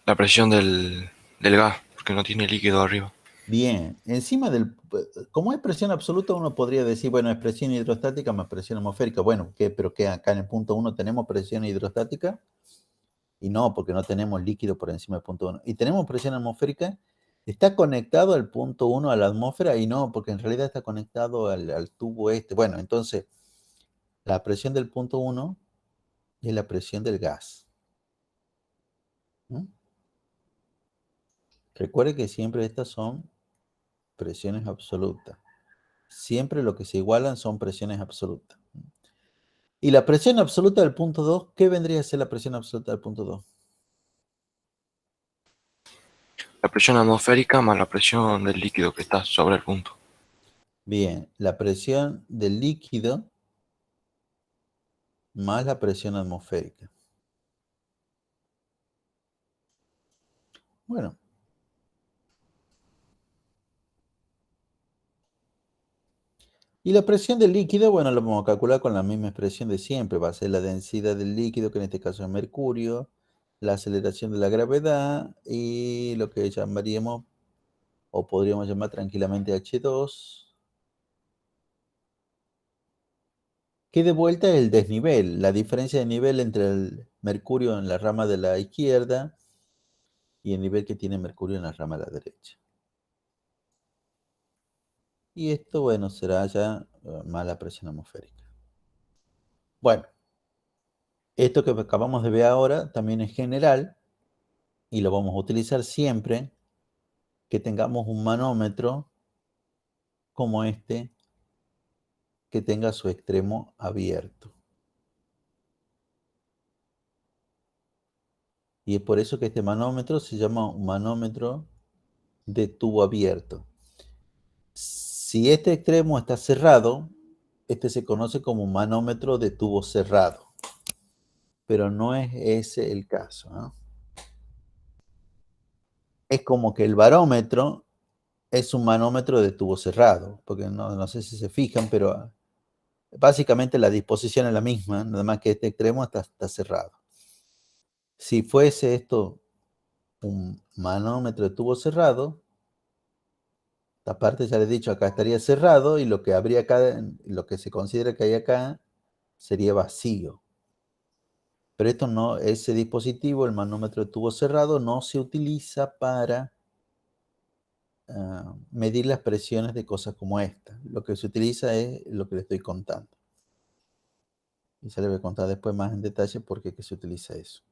La presión del gas, porque no tiene líquido arriba. Bien, encima del... Como es presión absoluta, uno podría decir, bueno, es presión hidrostática más presión atmosférica. Bueno, pero que acá en el punto 1 tenemos presión hidrostática y no, porque no tenemos líquido por encima del punto 1. Y tenemos presión atmosférica, está conectado al punto 1 a la atmósfera y no, porque en realidad está conectado al tubo este. Bueno, entonces, la presión del punto 1 es la presión del gas. ¿Mm? Recuerde que siempre estas son presiones absolutas. Siempre lo que se igualan son presiones absolutas. Y la presión absoluta del punto 2, ¿qué vendría a ser la presión absoluta del punto 2? La presión atmosférica más la presión del líquido que está sobre el punto. Bien, la presión del líquido más la presión atmosférica. Bueno. Y la presión del líquido, bueno, lo vamos a calcular con la misma expresión de siempre. Va a ser la densidad del líquido, que en este caso es mercurio, la aceleración de la gravedad y lo que llamaríamos, o podríamos llamar tranquilamente H2, que de vuelta es el desnivel, la diferencia de nivel entre el mercurio en la rama de la izquierda y el nivel que tiene mercurio en la rama de la derecha. Y esto, bueno, será ya más la presión atmosférica. Bueno, esto que acabamos de ver ahora también es general y lo vamos a utilizar siempre que tengamos un manómetro como este que tenga su extremo abierto. Y es por eso que este manómetro se llama un manómetro de tubo abierto. Si este extremo está cerrado, este se conoce como un manómetro de tubo cerrado. Pero no es ese el caso, ¿no? Es como que el barómetro es un manómetro de tubo cerrado, porque no sé si se fijan, pero básicamente la disposición es la misma, nada más que este extremo está cerrado. Si fuese esto un manómetro de tubo cerrado, esta parte ya les he dicho, acá estaría cerrado y lo que habría acá, lo que se considera que hay acá, sería vacío. Pero esto no, ese dispositivo, el manómetro de tubo cerrado, no se utiliza para medir las presiones de cosas como esta. Lo que se utiliza es lo que les estoy contando. Y se les voy a contar después más en detalle por qué se utiliza eso.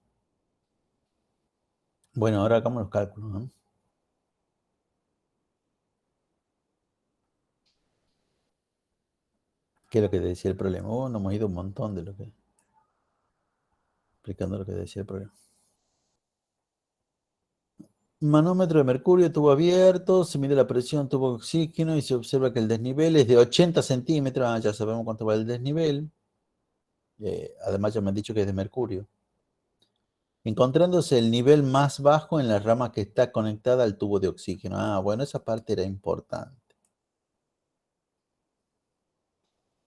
Bueno, ahora hagamos los cálculos, ¿no? ¿Qué es lo que decía el problema? Oh, nos hemos ido un montón de lo que... explicando lo que decía el problema. Manómetro de mercurio, tubo abierto, se mide la presión, tubo de oxígeno y se observa que el desnivel es de 80 centímetros. Ah, ya sabemos cuánto va el desnivel. Además ya me han dicho que es de mercurio. Encontrándose el nivel más bajo en la rama que está conectada al tubo de oxígeno. Ah, bueno, esa parte era importante.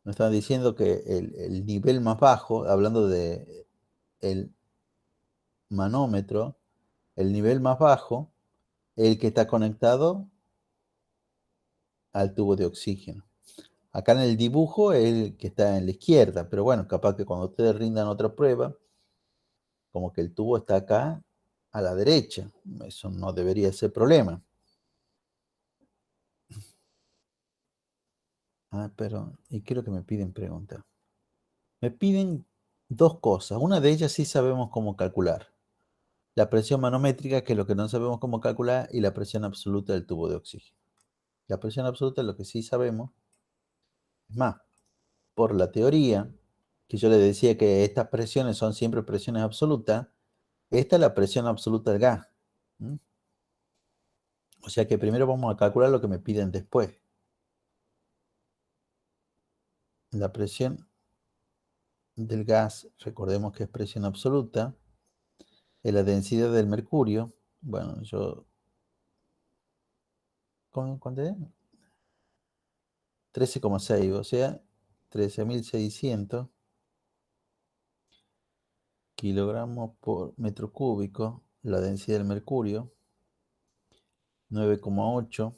Nos estaban diciendo que el nivel más bajo, hablando de el manómetro, el nivel más bajo, el que está conectado al tubo de oxígeno. Acá en el dibujo es el que está en la izquierda, pero bueno, capaz que cuando ustedes rindan otra prueba, como que el tubo está acá a la derecha. Eso no debería ser problema. Ah, pero, ¿y qué es lo que me piden preguntar? Me piden dos cosas. Una de ellas sí sabemos cómo calcular. La presión manométrica, que es lo que no sabemos cómo calcular, y la presión absoluta del tubo de oxígeno. La presión absoluta es lo que sí sabemos. Es más, por la teoría, que yo les decía que estas presiones son siempre presiones absolutas, esta es la presión absoluta del gas. ¿Mm? O sea que primero vamos a calcular lo que me piden después. La presión del gas, recordemos que es presión absoluta, es la densidad del mercurio. Bueno, ¿cuánto es? 13,6, o sea, 13.600 kilogramos por metro cúbico. La densidad del mercurio, 9,8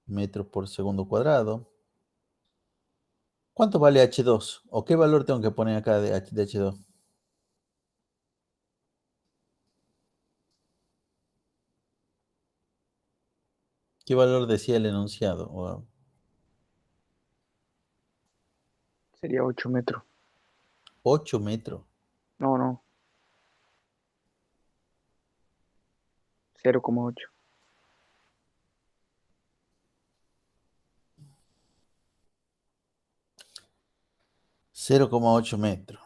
metros por segundo cuadrado. ¿Cuánto vale H2? ¿O qué valor tengo que poner acá de H2? ¿Qué valor decía el enunciado? Sería 8 metros. 8 metros. No, no. 0,8. 0,8 metros.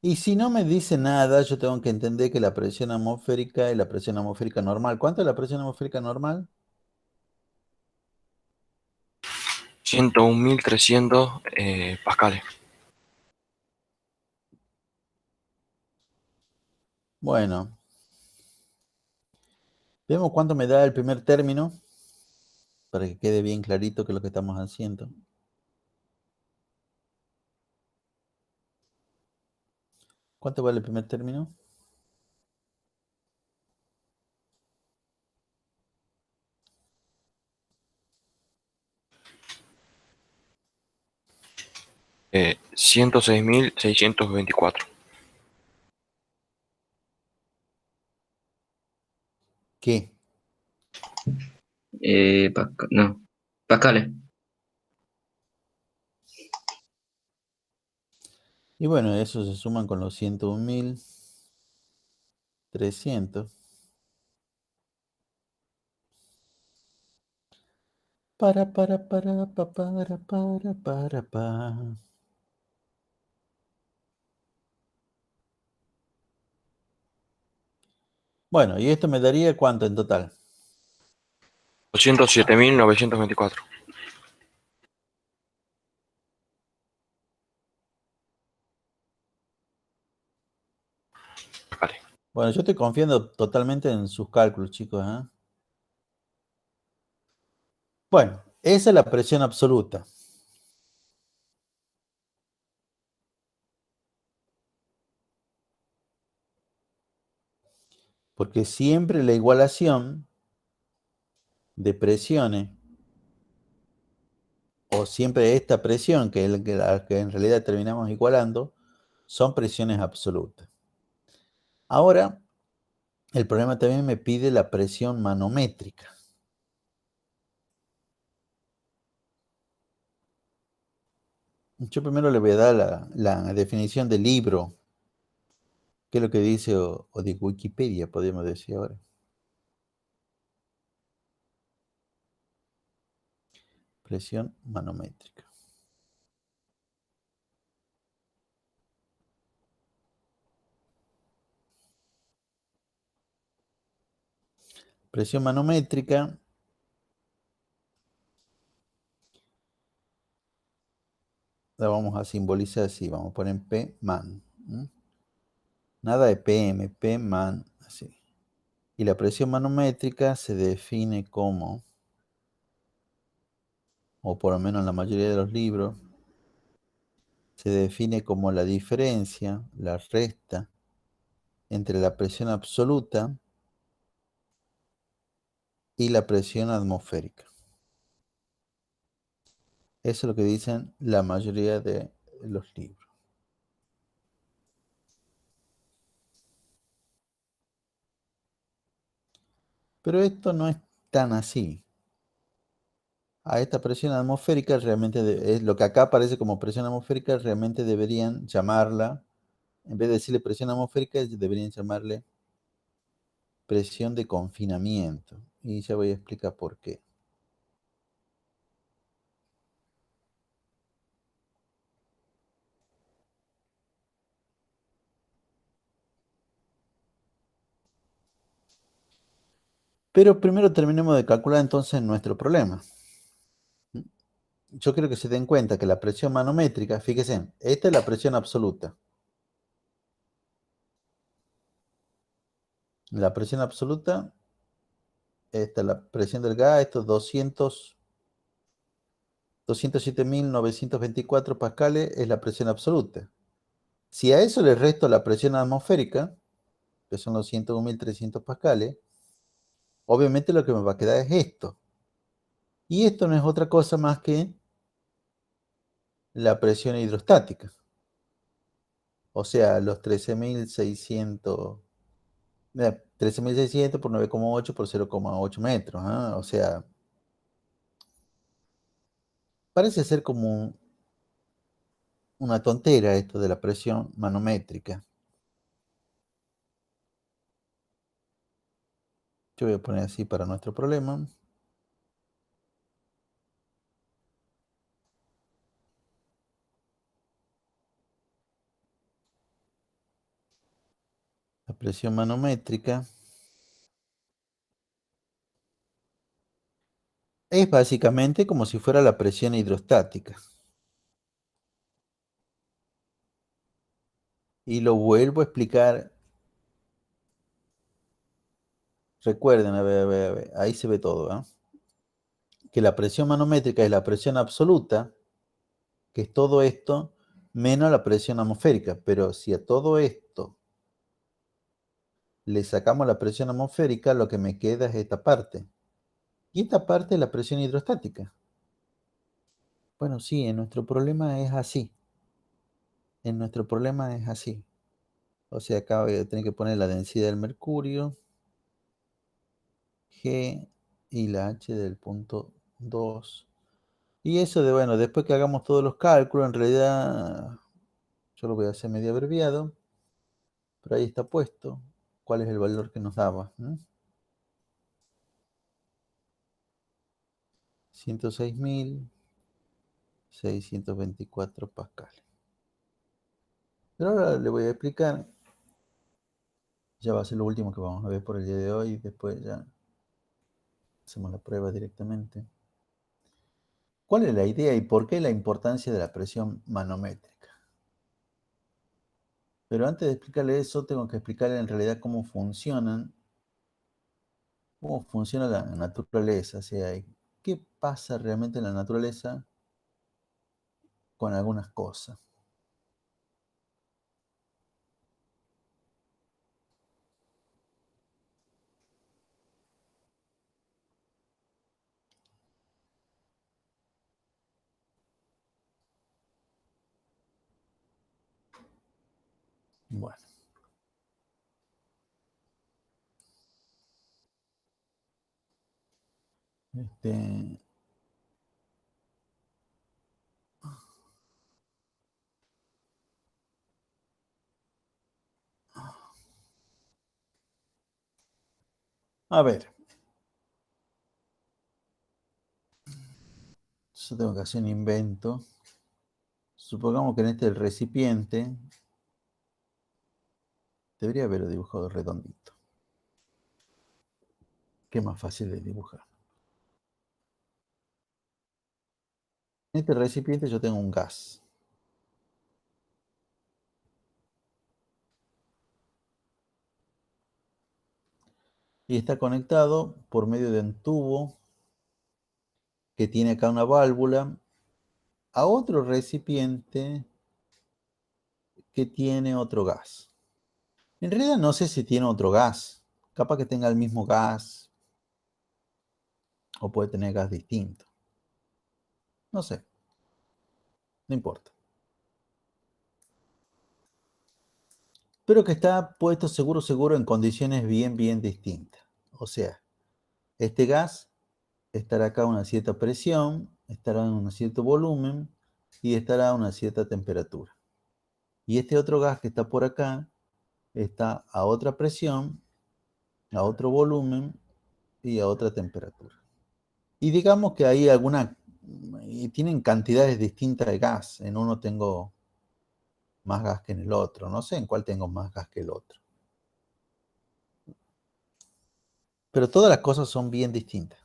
Y si no me dice nada, yo tengo que entender que la presión atmosférica es la presión atmosférica normal. ¿Cuánto es la presión atmosférica normal? 101.300 pascales. Bueno, vemos cuánto me da el primer término, para que quede bien clarito qué es lo que estamos haciendo. ¿Cuánto vale el primer término? Eh, 106.624. ¿Qué? No. Pascales. Y bueno, eso se suman con los 101.300. Para. Bueno, y esto me daría ¿cuánto en total? 207.924. Pascales. Bueno, yo estoy confiando totalmente en sus cálculos, chicos, ¿eh? Bueno, esa es la presión absoluta. Porque siempre la igualación de presiones, o siempre esta presión, que es la que en realidad terminamos igualando, son presiones absolutas. Ahora, el problema también me pide la presión manométrica. Yo primero le voy a dar la definición del libro, que es lo que dice, o de Wikipedia, podríamos decir ahora. Presión manométrica. Presión manométrica la vamos a simbolizar así, vamos a poner P man. Nada de PM, P man, así. Y la presión manométrica se define como, o por lo menos en la mayoría de los libros, se define como la diferencia, la resta, entre la presión absoluta y la presión atmosférica. Eso es lo que dicen la mayoría de los libros. Pero esto no es tan así. A esta presión atmosférica realmente, es lo que acá aparece como presión atmosférica, realmente deberían llamarla, en vez de decirle presión atmosférica, deberían llamarle presión de confinamiento. Y ya voy a explicar por qué. Pero primero terminemos de calcular entonces nuestro problema. Yo quiero que se den cuenta que la presión manométrica, fíjense, esta es la presión absoluta. La presión absoluta, esta es la presión del gas, estos 207.924 pascales es la presión absoluta. Si a eso le resto la presión atmosférica, que son los 101.300 pascales, obviamente lo que me va a quedar es esto. Y esto no es otra cosa más que la presión hidrostática. O sea, los 13.600 por 9,8 por 0,8 metros. ¿Ah? O sea, parece ser como una tontera esto de la presión manométrica. Yo voy a poner así para nuestro problema. La presión manométrica es básicamente como si fuera la presión hidrostática. Y lo vuelvo a explicar. Recuerden, a ver, ahí se ve todo, ¿eh? Que la presión manométrica es la presión absoluta, que es todo esto, menos la presión atmosférica. Pero si a todo esto le sacamos la presión atmosférica, lo que me queda es esta parte. Y esta parte es la presión hidrostática. Bueno, sí, en nuestro problema es así. En nuestro problema es así. O sea, acá voy a tener que poner la densidad del mercurio, G y la H del punto 2. Y eso de, bueno, después que hagamos todos los cálculos, en realidad yo lo voy a hacer medio abreviado, pero ahí está puesto cuál es el valor que nos daba. 106.624 pascales. Pero ahora le voy a explicar, ya va a ser lo último que vamos a ver por el día de hoy, después ya hacemos la prueba directamente. ¿Cuál es la idea y por qué la importancia de la presión manométrica? Pero antes de explicarle eso, tengo que explicarle en realidad cómo funciona la naturaleza. O sea, qué pasa realmente en la naturaleza con algunas cosas. Bueno. A ver. Yo tengo que hacer un invento. Supongamos que en este el recipiente debería haberlo dibujado redondito. Qué más fácil de dibujar. En este recipiente yo tengo un gas. Y está conectado por medio de un tubo que tiene acá una válvula a otro recipiente que tiene otro gas. En realidad no sé si tiene otro gas. Capaz que tenga el mismo gas o puede tener gas distinto. No sé. No importa. Pero que está puesto seguro en condiciones bien distintas. O sea, este gas estará acá a una cierta presión, estará en un cierto volumen y estará a una cierta temperatura. Y este otro gas que está por acá está a otra presión, a otro volumen y a otra temperatura. Y digamos que hay tienen cantidades distintas de gas. En uno tengo más gas que en el otro. No sé en cuál tengo más gas que el otro. Pero todas las cosas son bien distintas.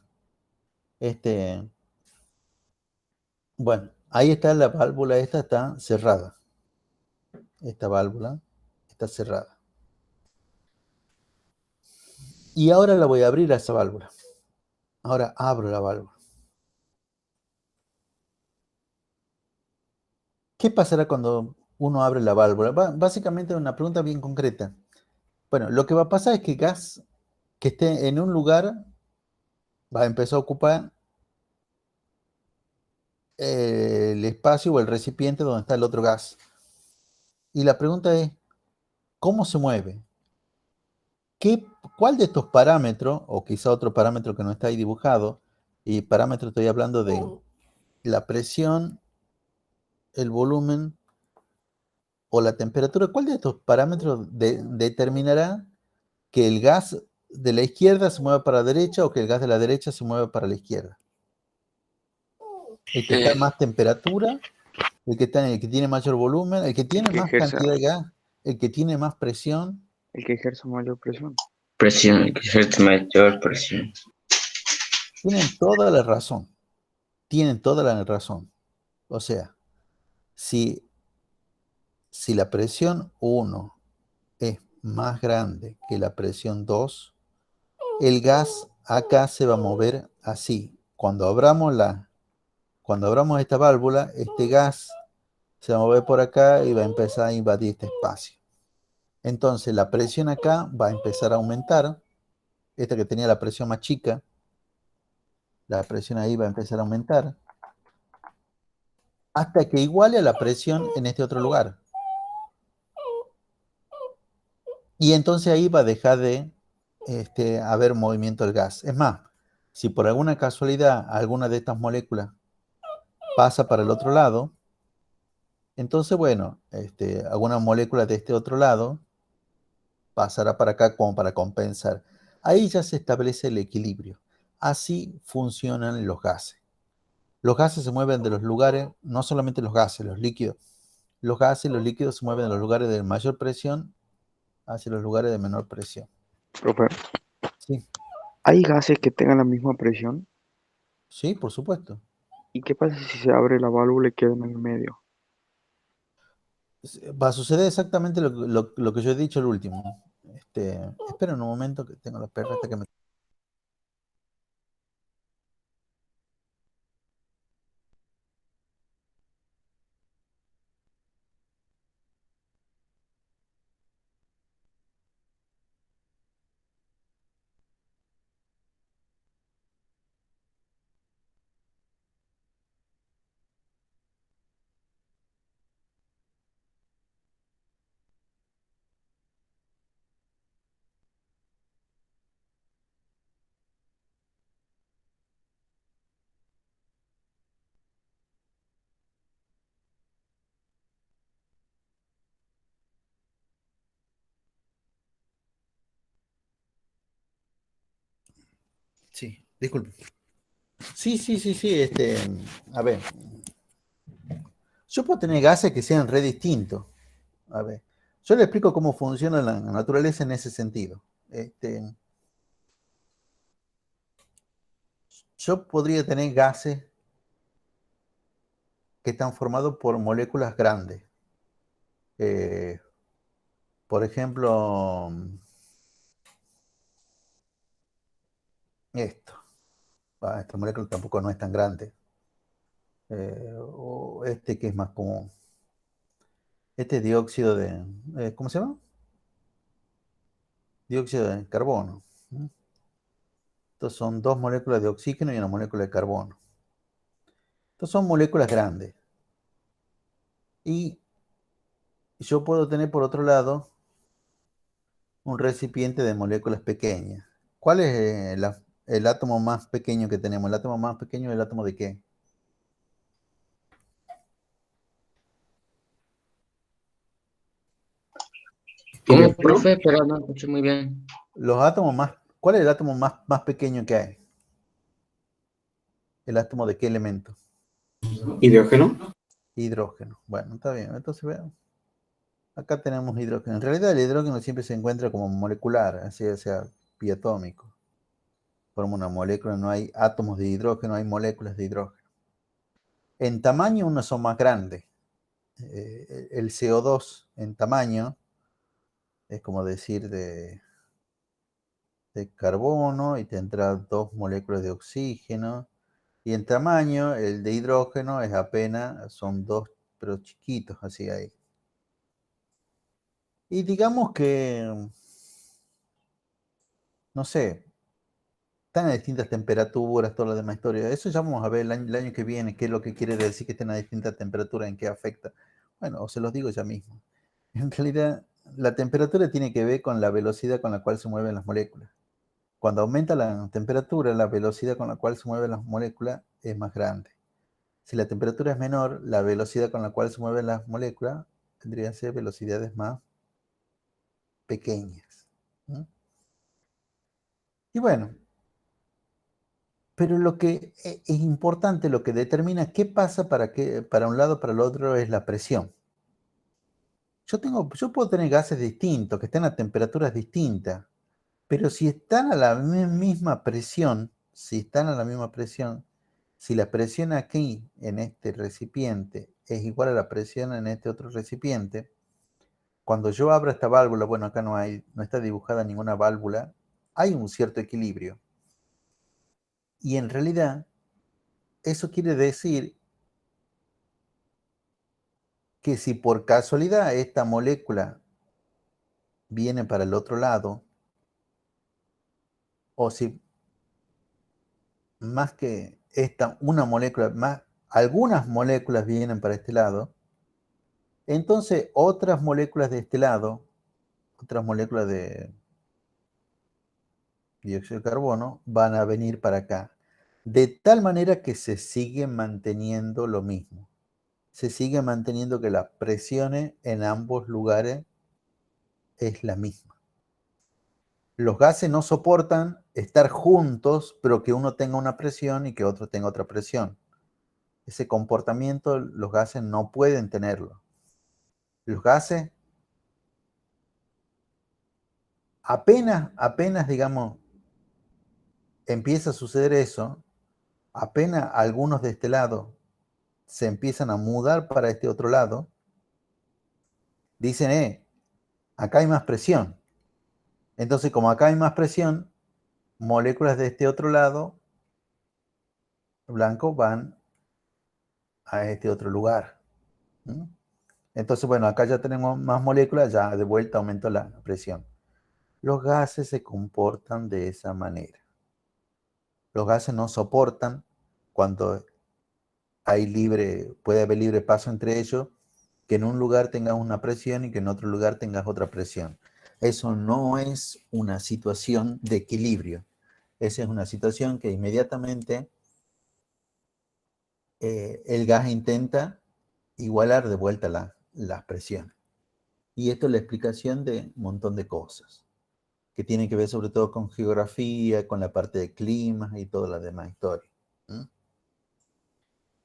Bueno, ahí está la válvula, esta está cerrada. Esta válvula está cerrada. Y ahora la voy a abrir a esa válvula. Ahora abro la válvula. ¿Qué pasará cuando uno abre la válvula? Básicamente una pregunta bien concreta. Bueno, lo que va a pasar es que el gas que esté en un lugar va a empezar a ocupar el espacio o el recipiente donde está el otro gas. Y la pregunta es, ¿cómo se mueve? ¿Cuál de estos parámetros, o quizá otro parámetro que no está ahí dibujado, y parámetro estoy hablando de la presión, el volumen o la temperatura, ¿cuál de estos parámetros determinará que el gas de la izquierda se mueva para la derecha o que el gas de la derecha se mueva para la izquierda? El que está en más temperatura, el que tiene mayor volumen, el que tiene que más ejerza, cantidad de gas, el que tiene más presión. el que ejerza mayor presión. Presión, que ejerce mayor presión. Tienen toda la razón. Tienen toda la razón. O sea, si la presión 1 es más grande que la presión 2, el gas acá se va a mover así. Cuando abramos esta válvula, este gas se va a mover por acá y va a empezar a invadir este espacio. Entonces la presión acá va a empezar a aumentar. Esta que tenía la presión más chica, la presión ahí va a empezar a aumentar hasta que iguale a la presión en este otro lugar. Y entonces ahí va a dejar de haber movimiento del gas. Es más, si por alguna casualidad alguna de estas moléculas pasa para el otro lado, entonces, bueno, alguna molécula de este otro lado pasará para acá como para compensar. Ahí ya se establece el equilibrio. Así funcionan los gases. Los gases se mueven de los lugares, no solamente los gases, los líquidos. Los gases y los líquidos se mueven de los lugares de mayor presión hacia los lugares de menor presión. Profe, Sí, ¿hay gases que tengan la misma presión? sí, por supuesto. ¿Y qué pasa si se abre la válvula y queda en el medio? Va a suceder exactamente lo que yo he dicho el último. Espera un momento que tengo la perra hasta que me... Sí, disculpe. Sí, a ver. Yo puedo tener gases que sean re distintos. A ver, yo le explico cómo funciona la naturaleza en ese sentido. Yo podría tener gases que están formados por moléculas grandes. Eh, por ejemplo, esto. Esta molécula tampoco no es tan grande. O este que es más común. Este es dióxido de... ¿cómo se llama? Dióxido de carbono. Estos son dos moléculas de oxígeno y una molécula de carbono. Estos son moléculas grandes. Y yo puedo tener por otro lado un recipiente de moléculas pequeñas. ¿Cuál es el átomo más pequeño que tenemos? ¿El átomo más pequeño es el átomo de qué? ¿Cómo, profe? Pero no escuché muy bien. Los átomos más... ¿Cuál es el átomo más pequeño que hay? ¿El átomo de qué elemento? ¿Hidrógeno? Hidrógeno. Bueno, está bien. Entonces veamos. Acá tenemos hidrógeno. En realidad el hidrógeno siempre se encuentra como molecular, así sea piatómico. forma una molécula, no hay átomos de hidrógeno, hay moléculas de hidrógeno. En tamaño unos son más grandes. El CO2 en tamaño es como decir de carbono y tendrá 2 moléculas de oxígeno. Y en tamaño el de hidrógeno es apenas, son 2, pero chiquitos, así ahí. Y digamos que, no sé, están a distintas temperaturas, toda la demás historia. Eso ya vamos a ver el año que viene, qué es lo que quiere decir que estén a distintas temperaturas, en qué afecta. Bueno, se los digo ya mismo. En realidad, la temperatura tiene que ver con la velocidad con la cual se mueven las moléculas. Cuando aumenta la temperatura, la velocidad con la cual se mueven las moléculas es más grande. Si la temperatura es menor, la velocidad con la cual se mueven las moléculas tendrían que ser velocidades más pequeñas. ¿No? Y bueno, pero lo que es importante, lo que determina qué pasa para un lado, para el otro, es la presión. Yo puedo tener gases distintos, que estén a temperaturas distintas, pero si están a la misma presión, si la presión aquí en este recipiente es igual a la presión en este otro recipiente, cuando yo abro esta válvula, bueno, acá no está dibujada ninguna válvula, hay un cierto equilibrio. Y en realidad, eso quiere decir que si por casualidad esta molécula viene para el otro lado, o si más que una molécula, algunas moléculas vienen para este lado, entonces otras moléculas de este lado, otras moléculas de dióxido de carbono, van a venir para acá. De tal manera que se sigue manteniendo lo mismo. Se sigue manteniendo que las presiones en ambos lugares es la misma. Los gases no soportan estar juntos, pero que uno tenga una presión y que otro tenga otra presión. Ese comportamiento los gases no pueden tenerlo. Los gases apenas, digamos, empieza a suceder eso, apenas algunos de este lado se empiezan a mudar para este otro lado, dicen, acá hay más presión. Entonces, como acá hay más presión, moléculas de este otro lado, blanco, van a este otro lugar. ¿Mm? Entonces, bueno, acá ya tenemos más moléculas, ya de vuelta aumentó la presión. Los gases se comportan de esa manera. Los gases no soportan cuando puede haber libre paso entre ellos, que en un lugar tengas una presión y que en otro lugar tengas otra presión. Eso no es una situación de equilibrio. Esa es una situación que inmediatamente el gas intenta igualar de vuelta las presiones. Y esto es la explicación de un montón de cosas, que tienen que ver sobre todo con geografía, con la parte de clima y toda la demás historia. ¿Mm?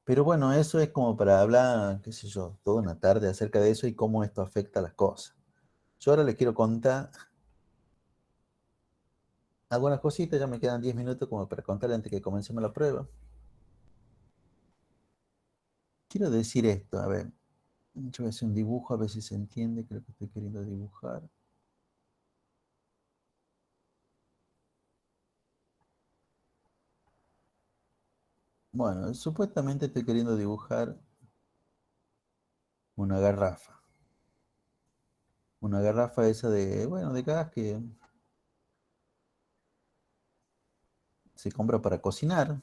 Pero bueno, eso es como para hablar, qué sé yo, toda una tarde acerca de eso y cómo esto afecta a las cosas. Yo ahora les quiero contar algunas cositas, ya me quedan 10 minutos como para contarles antes que comencemos la prueba. Quiero decir esto, a ver, yo voy a hacer un dibujo, a ver si se entiende qué es lo que estoy queriendo dibujar. Bueno, supuestamente estoy queriendo dibujar una garrafa. Una garrafa esa de, bueno, de gas que se compra para cocinar.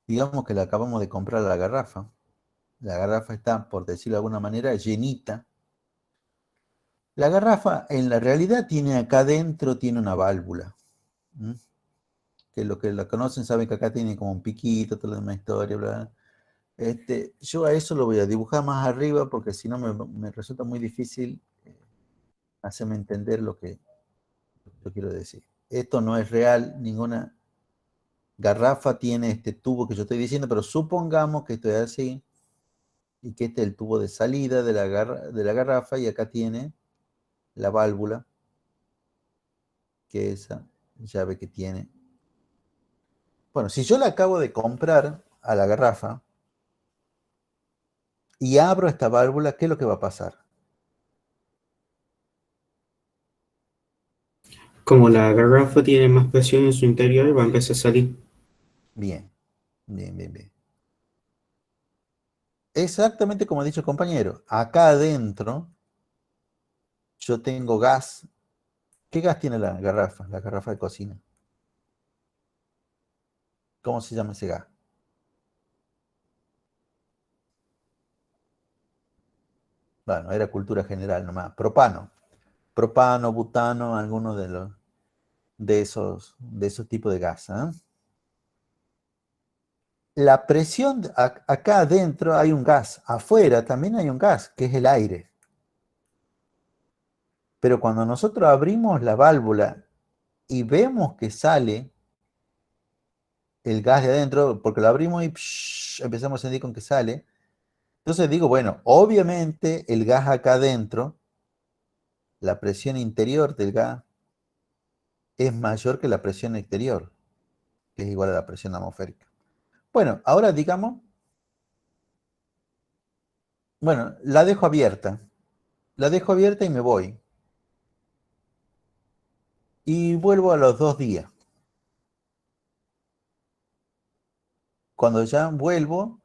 Digamos que la acabamos de comprar la garrafa. La garrafa está, por decirlo de alguna manera, llenita. La garrafa en la realidad tiene acá adentro, tiene una válvula. ¿Mm? Que los que la conocen saben que acá tiene como un piquito, toda la misma historia, bla. Yo a eso lo voy a dibujar más arriba porque si no me resulta muy difícil hacerme entender lo que yo quiero decir. Esto no es real, ninguna garrafa tiene este tubo que yo estoy diciendo, pero supongamos que esto es así y que este es el tubo de salida de la garrafa y acá tiene la válvula, que esa llave que tiene. Bueno, si yo la acabo de comprar a la garrafa y abro esta válvula, ¿qué es lo que va a pasar? Como la garrafa tiene más presión en su interior, va a empezar a salir. Bien, bien, bien, bien. Exactamente como ha dicho el compañero. Acá adentro yo tengo gas. ¿Qué gas tiene la garrafa? La garrafa de cocina. ¿Cómo se llama ese gas? Bueno, era cultura general nomás. Propano. Propano, butano, algunos de esos tipos de gas. ¿Eh? La presión, acá adentro hay un gas. Afuera también hay un gas, que es el aire. Pero cuando nosotros abrimos la válvula y vemos que sale el gas de adentro, porque lo abrimos y empezamos a sentir con que sale. Entonces digo, bueno, obviamente el gas acá adentro, la presión interior del gas es mayor que la presión exterior, que es igual a la presión atmosférica. Bueno, ahora digamos, bueno, la dejo abierta. La dejo abierta y me voy. Y vuelvo a los 2 días. Cuando ya vuelvo,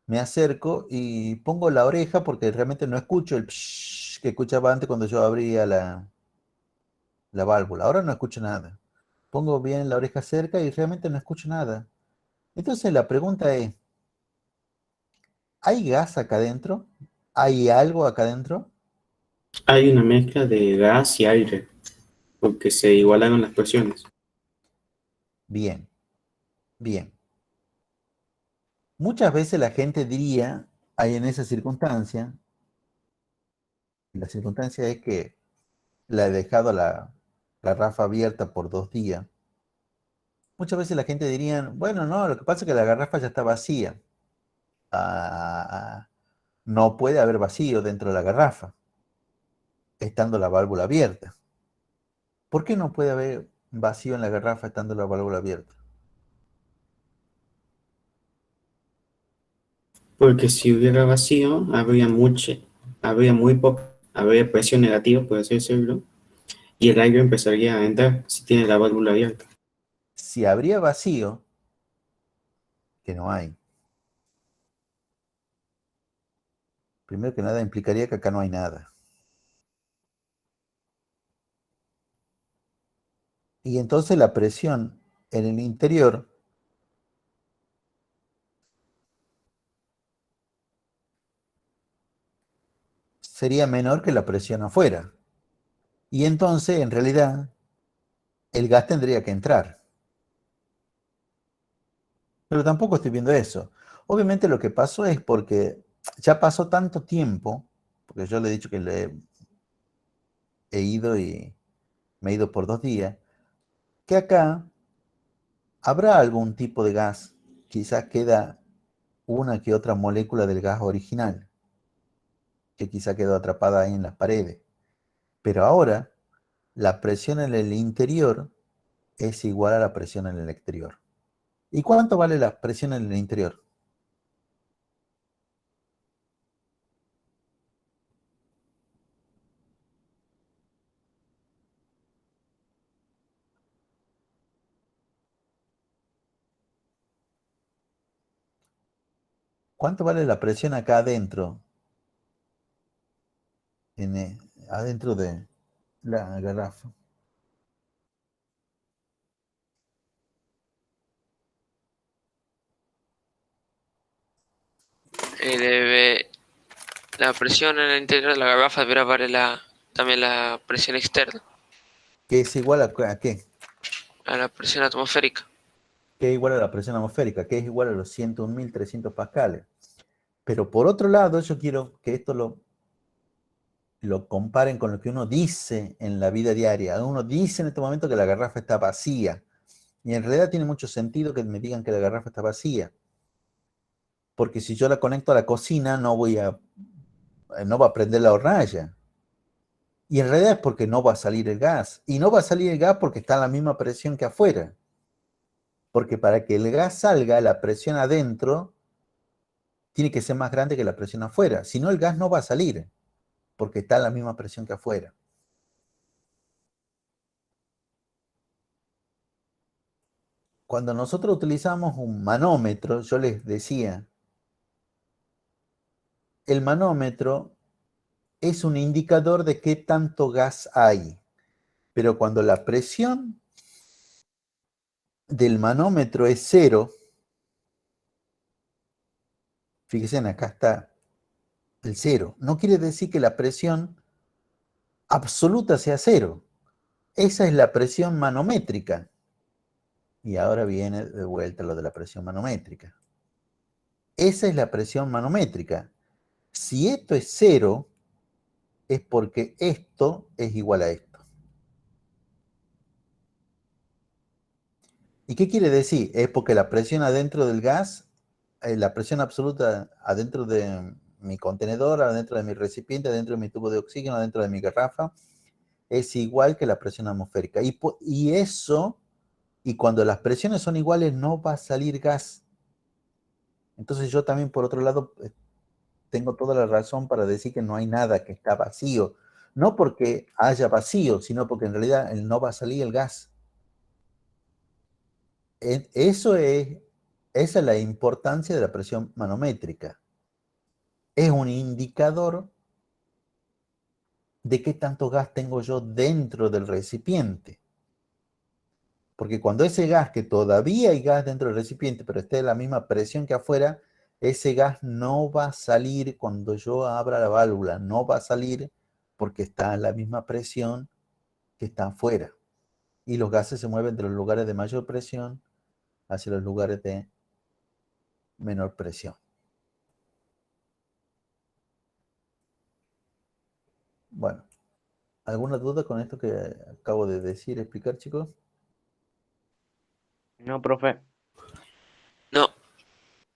me acerco y pongo la oreja porque realmente no escucho el que escuchaba antes cuando yo abría la válvula. Ahora no escucho nada. Pongo bien la oreja cerca y realmente no escucho nada. Entonces la pregunta es, ¿hay gas acá adentro? ¿Hay algo acá adentro? Hay una mezcla de gas y aire, porque se igualaron las presiones. Bien, bien. Muchas veces la gente diría, hay en esa circunstancia, la circunstancia es que la he dejado la garrafa abierta por 2 días. Muchas veces la gente diría, bueno, no, lo que pasa es que la garrafa ya está vacía. Ah, no puede haber vacío dentro de la garrafa, estando la válvula abierta. ¿Por qué no puede haber vacío en la garrafa estando la válvula abierta? Porque si hubiera vacío, habría presión negativa, por así decirlo, y el aire empezaría a entrar si tiene la válvula abierta. Si habría vacío, que no hay, primero que nada implicaría que acá no hay nada. Y entonces la presión en el interior sería menor que la presión afuera. Y entonces, en realidad, el gas tendría que entrar. Pero tampoco estoy viendo eso. Obviamente lo que pasó es porque ya pasó tanto tiempo, porque yo le he dicho que he ido y me he ido por 2 días, que acá habrá algún tipo de gas. Quizás queda una que otra molécula del gas original, que quizá quedó atrapada ahí en las paredes. Pero ahora la presión en el interior es igual a la presión en el exterior. ¿Y cuánto vale la presión en el interior? ¿Cuánto vale la presión acá adentro? Adentro de la garrafa. La presión en el interior de la garrafa deberá variar también la presión externa, ¿Que es igual a qué? a la presión atmosférica. Que es igual a la presión atmosférica, que es igual a los 101.300 pascales. Pero por otro lado, yo quiero que esto lo comparen con lo que uno dice en la vida diaria. Uno dice en este momento que la garrafa está vacía. Y en realidad tiene mucho sentido que me digan que la garrafa está vacía. Porque si yo la conecto a la cocina, no va a prender la hornalla. Y en realidad es porque no va a salir el gas. Y no va a salir el gas porque está a la misma presión que afuera. Porque para que el gas salga, la presión adentro tiene que ser más grande que la presión afuera. Si no, el gas no va a salir porque está a la misma presión que afuera. Cuando nosotros utilizamos un manómetro, yo les decía, el manómetro es un indicador de qué tanto gas hay. Pero cuando la presión del manómetro es 0, fíjense, acá está el 0. No quiere decir que la presión absoluta sea 0. Esa es la presión manométrica. Y ahora viene de vuelta lo de la presión manométrica. Esa es la presión manométrica. Si esto es 0, es porque esto es igual a esto. ¿Y qué quiere decir? Es porque la presión adentro del gas, la presión absoluta adentro de mi contenedor, adentro de mi recipiente, adentro de mi tubo de oxígeno, adentro de mi garrafa, es igual que la presión atmosférica. Y cuando las presiones son iguales, no va a salir gas. Entonces yo también, por otro lado, tengo toda la razón para decir que no hay nada, que está vacío. No porque haya vacío, sino porque en realidad no va a salir el gas. Esa es la importancia de la presión manométrica. Es un indicador de qué tanto gas tengo yo dentro del recipiente. Porque cuando ese gas, que todavía hay gas dentro del recipiente, pero esté a la misma presión que afuera, ese gas no va a salir cuando yo abra la válvula, no va a salir porque está a la misma presión que está afuera. Y los gases se mueven de los lugares de mayor presión hacia los lugares de menor presión. Bueno, ¿alguna duda con esto que acabo de decir, explicar, chicos? No, profe.